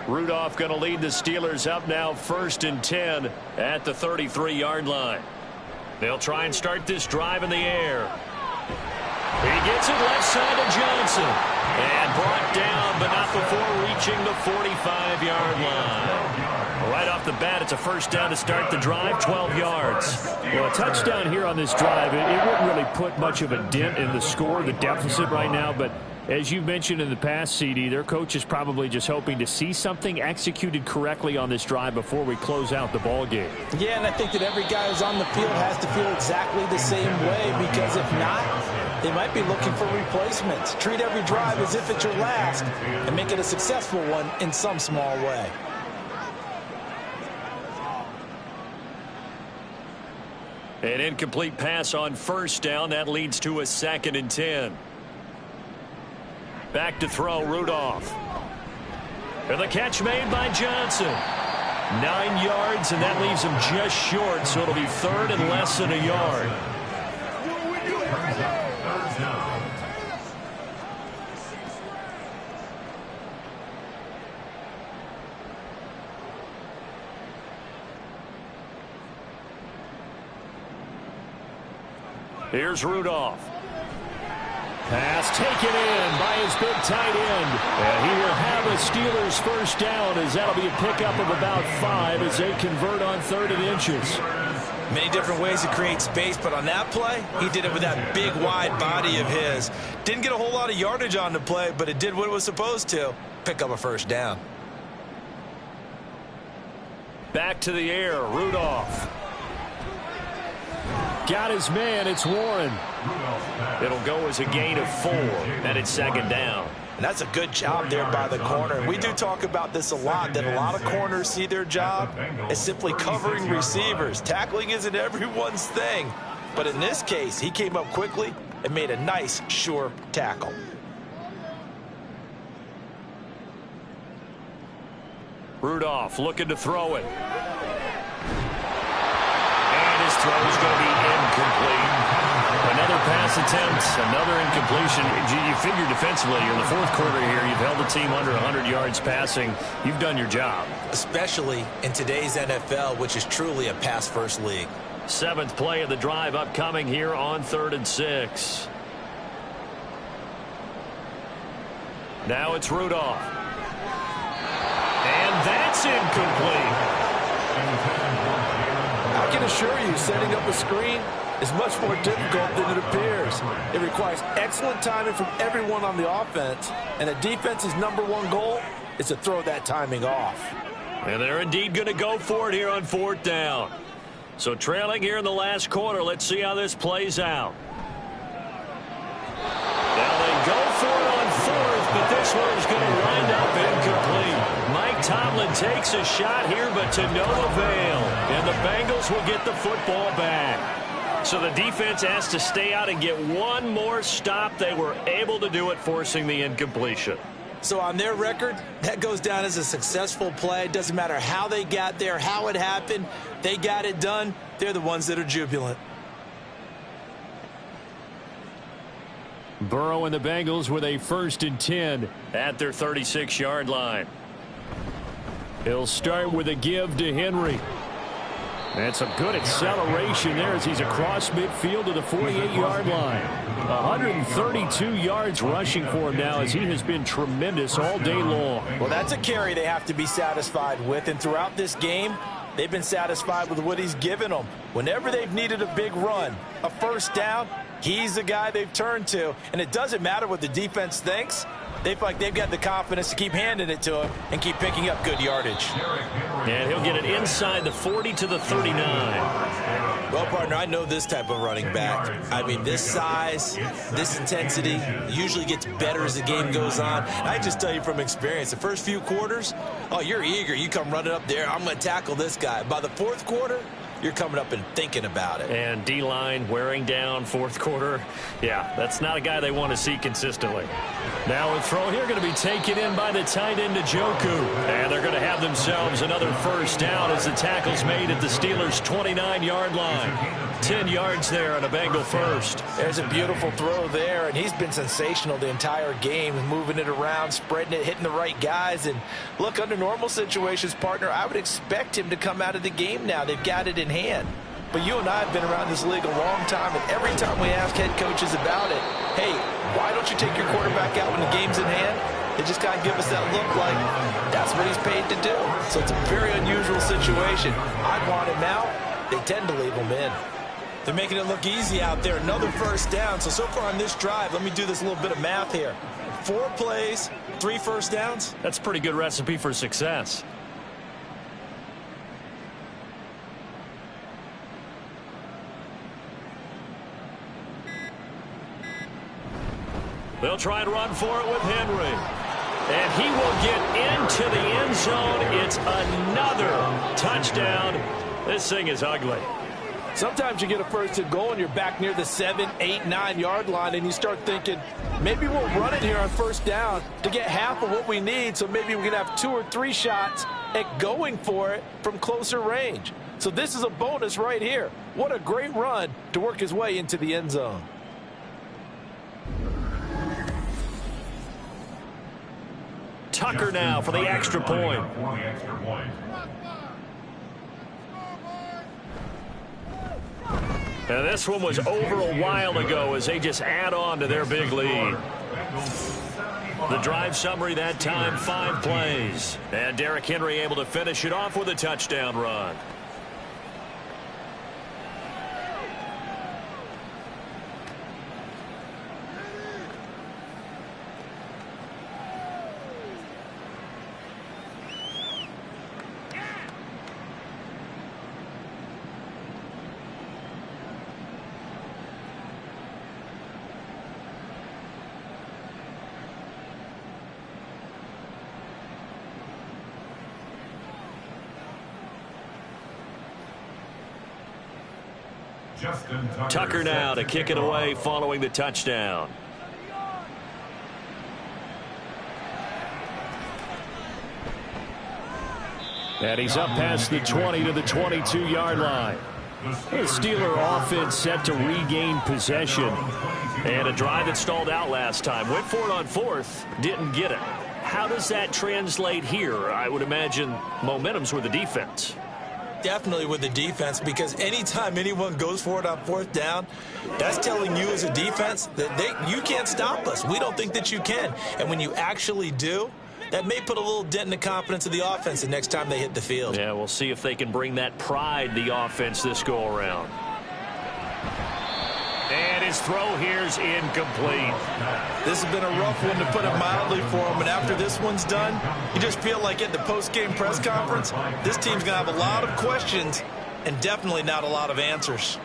Rudolph going to lead the Steelers up now, 1st and 10 at the 33-yard line. They'll try and start this drive in the air. He gets it left side to Johnson. And brought down, but not before reaching the 45-yard line. Right off the bat, it's a 1st down to start the drive, 12 yards. Well, a touchdown here on this drive, it wouldn't really put much of a dent in the score, the deficit right now, but as you mentioned in the past, CD, their coach is probably just hoping to see something executed correctly on this drive before we close out the ball game. Yeah, and I think that every guy who's on the field has to feel exactly the same way, because if not, they might be looking for replacements. Treat every drive as if it's your last and make it a successful one in some small way. An incomplete pass on 1st down. That leads to a 2nd and 10. Back to throw, Rudolph. And the catch made by Johnson. 9 yards, and that leaves him just short, so it'll be 3rd and less than a yard. Here's Rudolph. Pass taken in by his big tight end. And he will have a Steelers first down as that'll be a pickup of about 5 as they convert on 3rd and inches. Many different ways to create space, but on that play, he did it with that big, wide body of his. Didn't get a whole lot of yardage on the play, but it did what it was supposed to. Pick up a first down. Back to the air, Rudolph. Got his man, it's Warren. It'll go as a gain of 4, and it's 2nd down. And that's a good job there by the corner. And we do talk about this a lot, that a lot of corners see their job as simply covering receivers. Tackling isn't everyone's thing. But in this case, he came up quickly and made a nice, sure tackle. Rudolph looking to throw it. And his throw is going to be incomplete. Another pass attempt, another incompletion. You figure defensively, in the 4th quarter here, you've held the team under 100 yards passing. You've done your job. Especially in today's NFL, which is truly a pass-first league. 7th play of the drive upcoming here on 3rd and 6. Now it's Rudolph. And that's incomplete. I can assure you, setting up a screen is much more difficult than it appears. It requires excellent timing from everyone on the offense, and the defense's #1 goal is to throw that timing off. And they're indeed going to go for it here on 4th down. So trailing here in the last quarter, let's see how this plays out. Now they go for it on 4th, but this one is going to wind up incomplete. Mike Tomlin takes a shot here, but to no avail. And the Bengals will get the football back. So the defense has to stay out and get one more stop. They were able to do it, forcing the incompletion. So on their record, that goes down as a successful play. It doesn't matter how they got there, how it happened. They got it done. They're the ones that are jubilant. Burrow and the Bengals with a 1st and 10 at their 36-yard line. He'll start with a give to Henry. That's a good acceleration there as he's across midfield to the 48-yard line. 132 yards rushing for him now as he has been tremendous all day long. Well, that's a carry they have to be satisfied with, and throughout this game, they've been satisfied with what he's given them. Whenever they've needed a big run, a first down, he's the guy they've turned to. And it doesn't matter what the defense thinks. They feel like they've got the confidence to keep handing it to him and keep picking up good yardage. And he'll get it inside the 40 to the 39. Well, partner, I know this type of running back. I mean, this size, this intensity usually gets better as the game goes on. And I just tell you from experience, the first few quarters, oh, you're eager. You come running up there, I'm going to tackle this guy. By the 4th quarter, you're coming up and thinking about it. And D-line wearing down 4th quarter. Yeah, that's not a guy they want to see consistently. Now a throw here going to be taken in by the tight end Njoku. And they're going to have themselves another first down as the tackle's made at the Steelers' 29-yard line. 10 yards there on a Bengal first. There's a beautiful throw there, and he's been sensational the entire game, moving it around, spreading it, hitting the right guys. And look, under normal situations, partner, I would expect him to come out of the game now. They've got it in hand. But you and I have been around this league a long time, and every time we ask head coaches about it, hey, why don't you take your quarterback out when the game's in hand? They just kind of give us that look like that's what he's paid to do. So it's a very unusual situation. I'd want him out. They tend to leave him in. They're making it look easy out there. Another first down. So far on this drive, let me do this little bit of math here. 4 plays, 3 first downs. That's a pretty good recipe for success. They'll try and run for it with Henry. And he will get into the end zone. It's another touchdown. This thing is ugly. Sometimes you get a first and goal and you're back near the 7, 8, 9-yard line, and you start thinking, maybe we'll run it here on first down to get half of what we need, so maybe we can have 2 or 3 shots at going for it from closer range. So this is a bonus right here. What a great run to work his way into the end zone. Tucker now for the extra point. And this one was over a while ago as they just add on to their big lead. The drive summary that time, 5 plays. And Derrick Henry able to finish it off with a touchdown run. Tucker now to kick it away following the touchdown. And he's up past the 20 to the 22-yard line. The Steeler offense set to regain possession. And a drive that stalled out last time. Went for it on 4th, didn't get it. How does that translate here? I would imagine momentum's with the defense. Definitely with the defense, because anytime anyone goes for it on 4th down, that's telling you as a defense that you can't stop us. We don't think that you can. And when you actually do, that may put a little dent in the confidence of the offense the next time they hit the field. Yeah, we'll see if they can bring that pride, the offense, this go-around. And his throw here's incomplete. This has been a rough one, to put it mildly, for him. And after this one's done, you just feel like at the post-game press conference, this team's going to have a lot of questions and definitely not a lot of answers.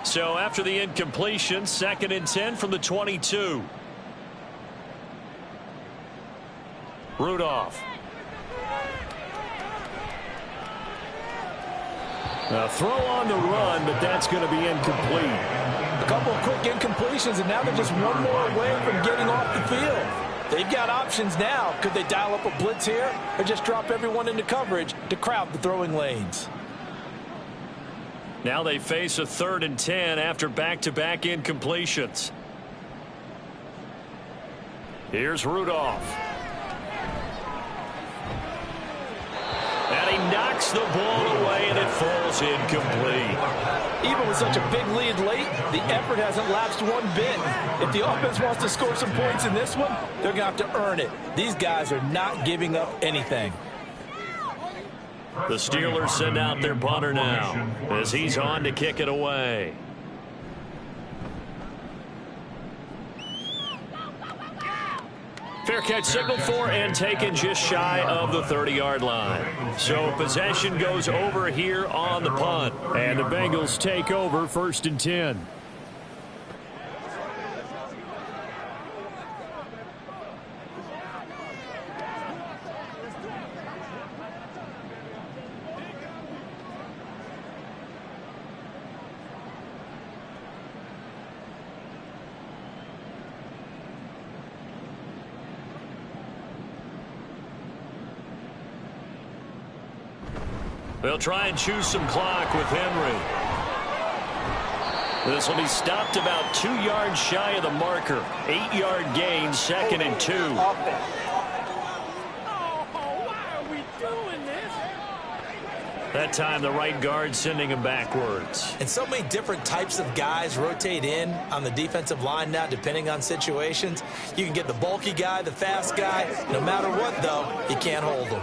So after the incompletion, 2nd and 10 from the 22. Rudolph. A throw on the run, but that's going to be incomplete. A couple of quick incompletions, and now they're just one more away from getting off the field. They've got options now. Could they dial up a blitz here or just drop everyone into coverage to crowd the throwing lanes? Now they face a 3rd and 10 after back-to-back incompletions. Here's Rudolph. And he knocks the ball away, and it falls incomplete. Even with such a big lead late, the effort hasn't lapsed one bit. If the offense wants to score some points in this one, they're going to have to earn it. These guys are not giving up anything. The Steelers send out their punter now as he's on to kick it away. Fair catch signaled for and taken just shy of the 30-yard line. So possession goes over here on the punt. And the Bengals take over 1st and 10. They'll try and choose some clock with Henry. This will be stopped about 2 yards shy of the marker. 8-yard gain, 2nd and 2. Oh, why are we doing this? That time the right guard sending him backwards. And so many different types of guys rotate in on the defensive line now, depending on situations. You can get the bulky guy, the fast guy. No matter what, though, you can't hold them.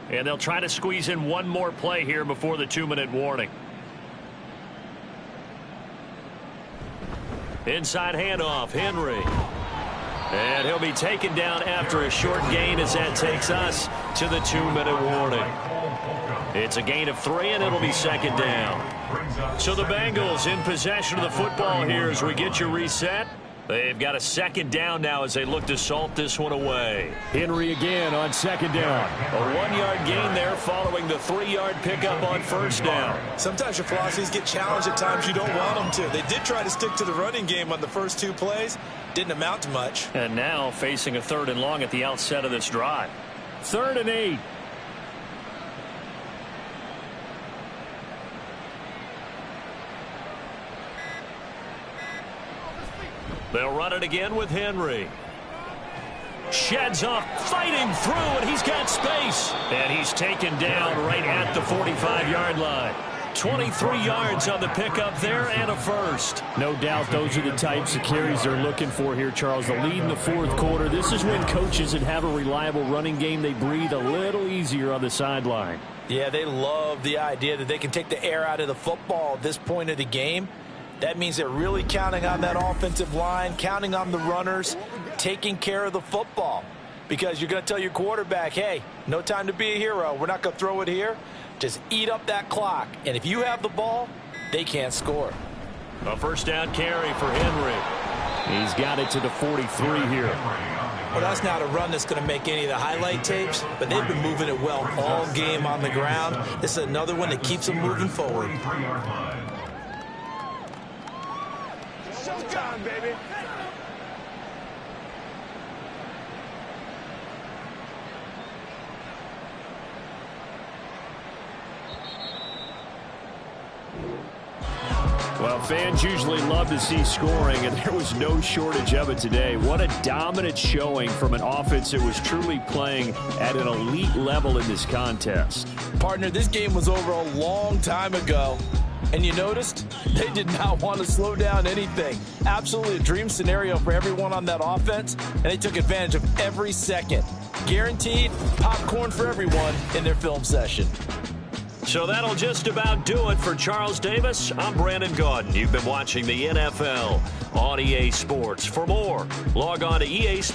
And they'll try to squeeze in one more play here before the 2-minute warning. Inside handoff, Henry. And he'll be taken down after a short gain as that takes us to the 2-minute warning. It's a gain of 3, and it'll be 2nd down. So the Bengals in possession of the football here as we get you reset. They've got a 2nd down now as they look to salt this one away. Henry again on 2nd down. A 1-yard gain there following the 3-yard pickup on 1st down. Sometimes your philosophies get challenged at times you don't want them to. They did try to stick to the running game on the first 2 plays. Didn't amount to much. And now facing a 3rd and long at the outset of this drive. 3rd and 8. They'll run it again with Henry. Sheds off, fighting through, and he's got space. And he's taken down right at the 45-yard line. 23 yards on the pickup there and a first. No doubt those are the types of carries they're looking for here, Charles. The lead in the fourth quarter. This is when coaches that have a reliable running game, they breathe a little easier on the sideline. Yeah, they love the idea that they can take the air out of the football at this point of the game. That means they're really counting on that offensive line, counting on the runners, taking care of the football. Because you're going to tell your quarterback, hey, no time to be a hero. We're not going to throw it here. Just eat up that clock. And if you have the ball, they can't score. A first down carry for Henry. He's got it to the 43 here. Well, that's not a run that's going to make any of the highlight tapes, but they've been moving it well all game on the ground. This is another one that keeps them moving forward. Showtime, baby. Well, fans usually love to see scoring, and there was no shortage of it today. What a dominant showing from an offense that was truly playing at an elite level in this contest. Partner, this game was over a long time ago. And you noticed they did not want to slow down anything. Absolutely a dream scenario for everyone on that offense, and they took advantage of every second. Guaranteed popcorn for everyone in their film session. So that'll just about do it for Charles Davis. I'm Brandon Gaudin. You've been watching the NFL on EA Sports. For more, log on to EA Sports.